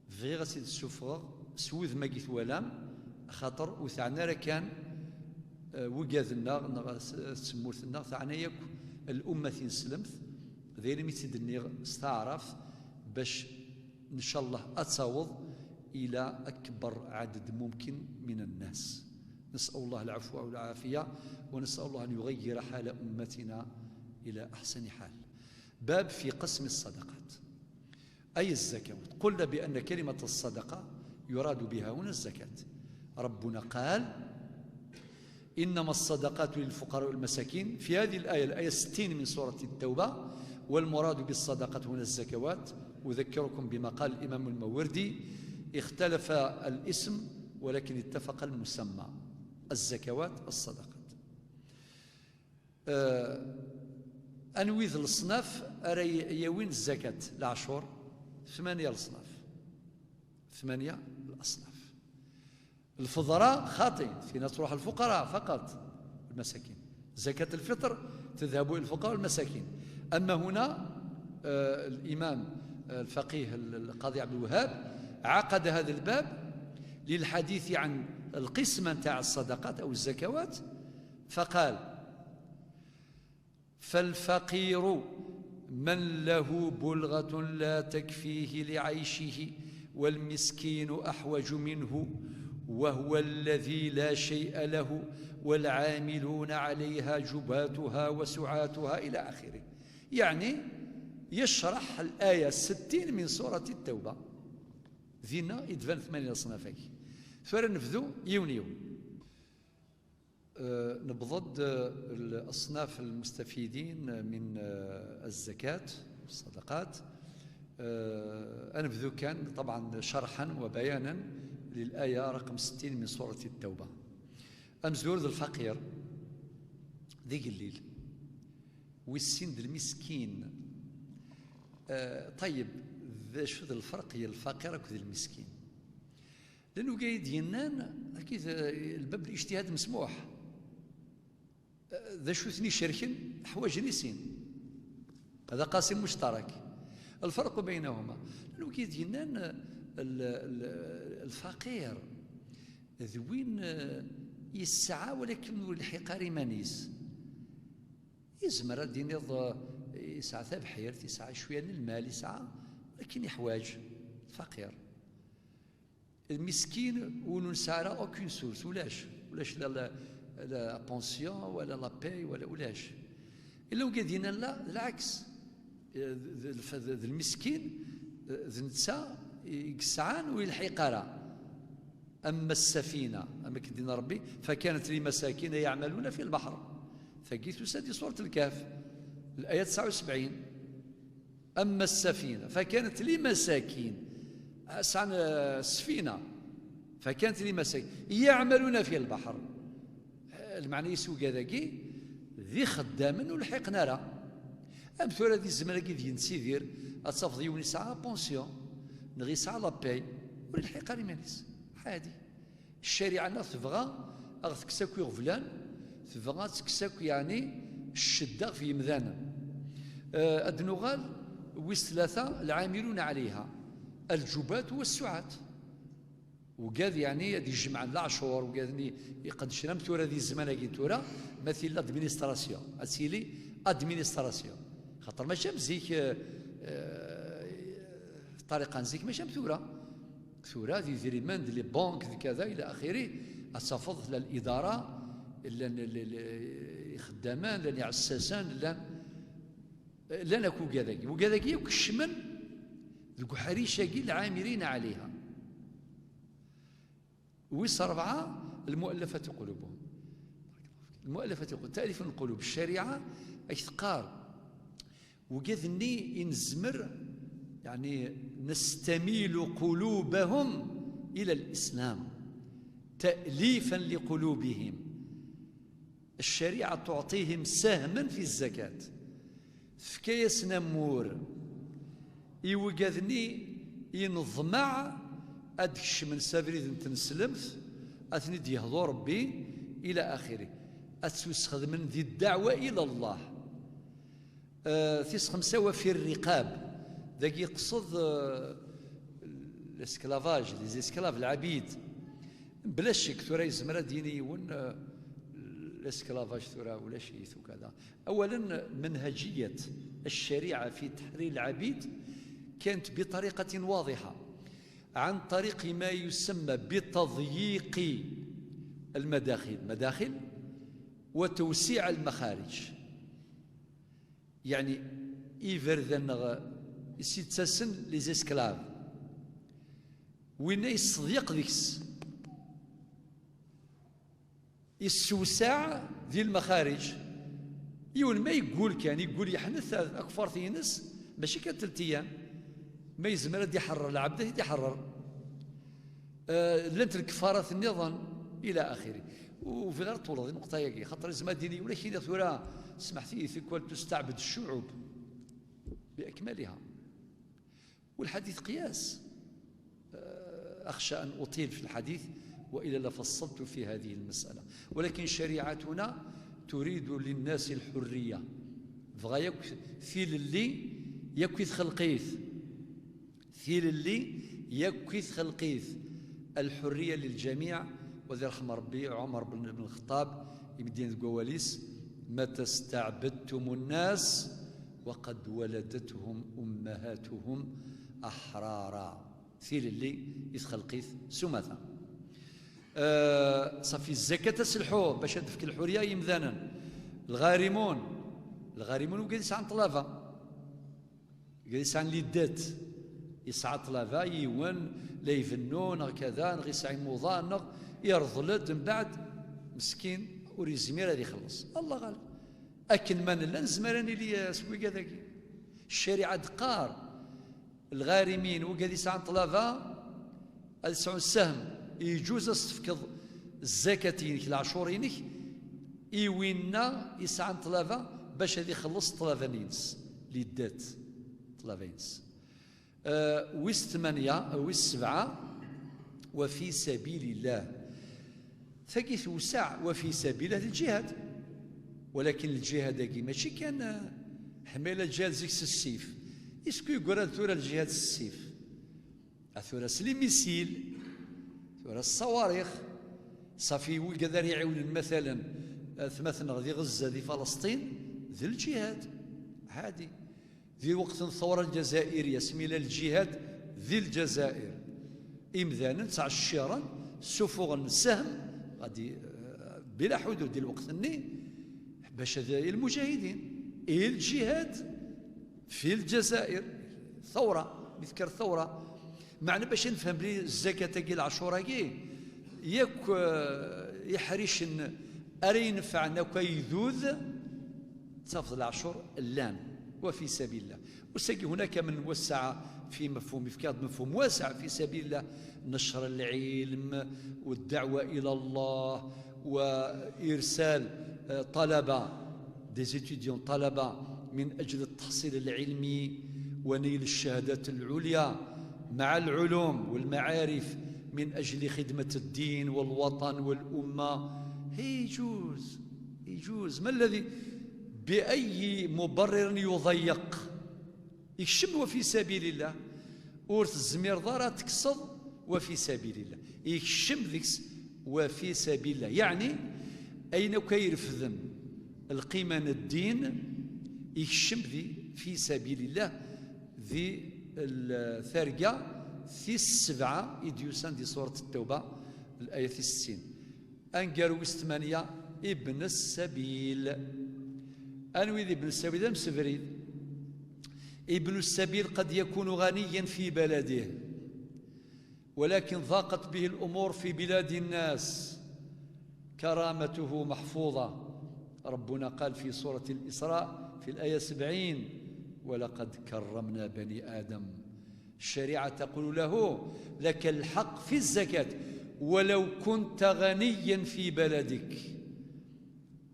في غسيل السفغ سوذ ما قيث ولام خاطر وثعنا ركان وقاذنا سمورتنا ثعنا يك الأمة نسلمت ذي ميتدني استعرف باش إن شاء الله أتصاوض إلى أكبر عدد ممكن من الناس. نسأل الله العفو والعافية، ونسأل الله أن يغير حال أمتنا إلى أحسن حال. باب في قسم الصدقات أي الزكاة. قلنا بأن كلمة الصدقة يراد بها هنا الزكاة. ربنا قال: إنما الصدقات للفقراء والمساكين في هذه الآية، الآية 60 من سورة التوبة، والمراد بالصدقة هنا الزكوات. أذكركم بما قال الإمام الموردي: اختلف الاسم ولكن اتفق المسمى، الزكوات الصدقات. أنويذ الأصناف يوين الزكاة العشور 8 الأصناف، 8 الأصناف. الفضراء خاطئ، فينا تروح الفقراء فقط المساكين. زكاة الفطر تذهب إلى الفقراء والمساكين. أما هنا الإمام الفقيه القاضي عبد الوهاب عقد هذا الباب للحديث عن القسمة نتاع الصدقات أو الزكوات، فقال: فالفقير من له بلغة لا تكفيه لعيشه، والمسكين أحوج منه، وهو الذي لا شيء له، والعاملون عليها جباتها وسعاتها إلى آخره. يعني يشرح الآية 60 من سورة التوبة. ذينا يدفن 8 أصنافك فرنفذو يون يون. نبضد الأصناف المستفيدين من الزكاة الصدقات. أنفذو كان طبعا شرحا وبيانا للآية رقم 60 من سورة التوبة. أمزور ذو الفقير ذيك الليل والسند المسكين. طيب شو ذا الفرق هي الفقير وذا المسكين؟ لأنه قايد ينان أكيد الباب الاجتهاد مسموح. ذا شو ثني شركن حواج نسين، هذا قاسم مشترك. الفرق بينهما لأنه قايد ينان الفقير ذوين يسعى ولكن الحقار مانيس. يزمر دينيض يسعى تبحير، يسعى شويه من المال، يسعى لكن يحواج فقير المسكين ونسعى اوكين سورس ولاش لا بونسيون ولا لا باي ولاش الا وقادين لا بالعكس المسكين نتسا يقسعان ويلحق راه. اما السفينه اما كدينا ربي فكانت لمساكين يعملون في البحر، فقيت سادي سوره الكهف الايه 79. اما السفينه فكانت لمساكين، عن السفينه فكانت لمساكين يعملون في البحر، المعنى يسوق هذاكي ذي خدام ولحقنا راه. امثله ذي الزمان كي ينسي دير اتصفض يوني يسعى بونسيون نغي يسعى لاباي ولحق لمانيس عادي. الشريعه تبغى تكساكو غفلان، تبغى تكساكو يعني الشده في يمذانا. الدنوغال ويس ثلاثه العاملون عليها الجبات والسعات، وقاد يعني هذه الجمعه العشور وقاد يقد شرم تورا ذي الزمان كي تورا مثل الادمينستراسيون اسيلي ادمينستراسيون، خاطر ماشي مزيك طريقه نزيك ماشي ثورة ذي زريمان لي بونك ذي كذا الى اخره، اتصفض للاداره خدامان لان عساسان لان كو كذاكي وكذاكي يكشمن ذو حريشاكي العاملين عليها. ويس 4 المؤلفة قلوبهم، المؤلفة قلوب تأليف القلوب الشريعة أثقار وكذني ينزمر يعني نستميل قلوبهم إلى الإسلام تأليفا لقلوبهم. الشريعة تعطيهم سهما في الزكاة فكيس نمور يوقذني ينظمع أدكش من سافريد تنسلمت أثني يهضو ربي إلى آخره، أتسوسخذ من ذي الدعوة إلى الله. ثيس 5 وفي الرقاب ذاك يقصد الاسكلافاج لي اسكلاف العبيد بلا شك ثورا يزمر ديني ون الاسكلافاج ثورا ولا شيء وكذا. اولا منهجيه الشريعه في تحرير العبيد كانت بطريقه واضحه عن طريق ما يسمى بتضييق المداخل وتوسيع المخارج. يعني إيفرذن يسيتسن لي زيسكلاف وين يصديق ذيكس يسوسع ذي المخارج. يون ما يقول كان يقول يحنث أكفر ثينس ماشي كان 3 أيام ما يزمر يحرر العبد يحرر لنت الكفارة النظام إلى آخره. وفي غير طول هذه النقطة ياكي خاطر الزمان ديني ولا شي ثورة سمحتي في كل تستعبد الشعوب بأكملها. والحديث قياس، أخشى أن أطيل في الحديث وإلا لفصلت في هذه المسألة، ولكن شريعتنا تريد للناس الحرية فغا ثيل اللي يكوث خلقيث ثيل اللي يكوث خلقيث الحرية للجميع. وذي رحم ربي عمر بن الخطاب يمدين القواليس متى استعبدتم الناس وقد ولدتهم أمهاتهم أحرارا ثيل اللي يتخلقيث سمثا. صافي الزكاة تسلحوه باش تفك الحرية يمذانا. الغارمون وقال يسعى طلافة قال يسعى ليدات يسعى طلافة يوان لا يفنون كذا نغي يسعى موضان يرضلد من بعد مسكين وريزمير هذا يخلص الله غالب. أكن من لا نزمراني لي سوي كذاك الشريعة دقار الغارمين وقال يسعى طلافة يسعى السهم يجوز استفكض الزكاتينك العشورينك إيوينا يسعى طلافة باش هذه يخلص طلافانينس ليدات طلافينس. ويس 8 ويس 7 وفي سبيل الله ثقيث وسع وفي سبيل الله الجهاد. ولكن الجهاد هاكي ماشي كان حميلة جهاد زيكس السيف اسكو يقول ثورة الجهاد السيف ثورة سليميسيل ثورة الصواريخ صافي وقدر يعاون مثلا مثلا غادي غزة دي فلسطين ذي الجهاد عادي. ذي وقت الثورة الجزائرية سمينا الجهاد ذي الجزائر، إمذانا تعشيرا سفغا السهم غادي بلا حدود ديال الوقت باش المجاهدين الجهاد في الجزائر ثورة نذكر ثورة معنى باش نفهم بلي الزكاة كي العاشوراء كي ياك يحريش أري ينفعنا كيذوذ تفضل العاشور اللان وفي سبيل الله. وساقي هناك من وسع في مفهوم إفكاد مفهوم واسع في سبيل الله، نشر العلم والدعوة إلى الله وإرسال طلبة طلبة من أجل التحصيل العلمي ونيل الشهادات العليا مع العلوم والمعارف من أجل خدمة الدين والوطن والأمة. يجوز ما الذي بأي مبرر يضيق يكشم وفي سبيل الله ورث الزمير ضارة تكسض وفي سبيل الله يكشم ذيكس وفي سبيل الله، يعني أين كيرفذن القيمة الدين يكشم ذي في سبيل الله. ذي الثارقة في 7 إديوسان دي سورة التوبة الآية 60 أنقروا 8 ابن السبيل. أنوي ابن السبيل مسفريد. ابن السبيل قد يكون غنيا في بلده ولكن ضاقت به الأمور في بلاد الناس، كرامته محفوظة. ربنا قال في سورة الإسراء في الآية 70 ولقد كرمنا بني آدم. الشريعة تقول له لك الحق في الزكاة ولو كنت غنيا في بلدك.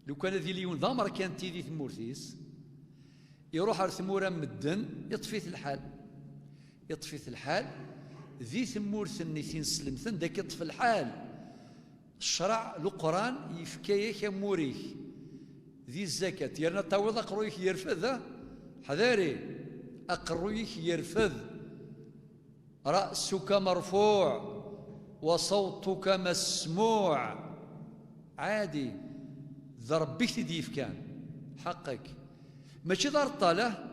لو كان ذي ليون ضامر كانت ذي ثمورتيس يروح على ثمورة مدن يطفيث الحال ذي ثمورث النيثين سلمثن ذاك يطفي الحال. الشرع القرآن يفكيك موريك ذي الزكاة يرنا تعوض أقرويك يرفذ حذاري أقرويك يرفذ رأسك مرفوع وصوتك مسموع عادي ضربك تديف كان حقك ماشي دار الطاله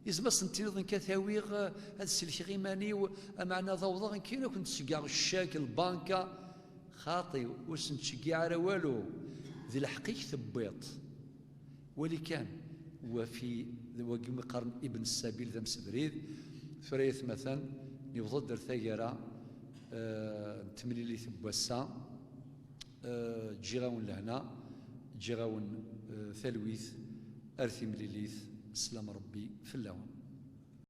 يزما سنتيض كثاويغ هاد السلك غيماني معنا ضوضا كاين كنت تشقع الشاك البنكه خاطي واش نتشقع على والو ذي الحقيق ثبيط ولي كان وفي وقم قرن ابن السبيل ذا مسبريد فريث مثلا يوضد الثيرة تملي لي ثبوسا جيغاون لهنا جيغاون ثلويث أرثي مليليث سلام ربي في اللون.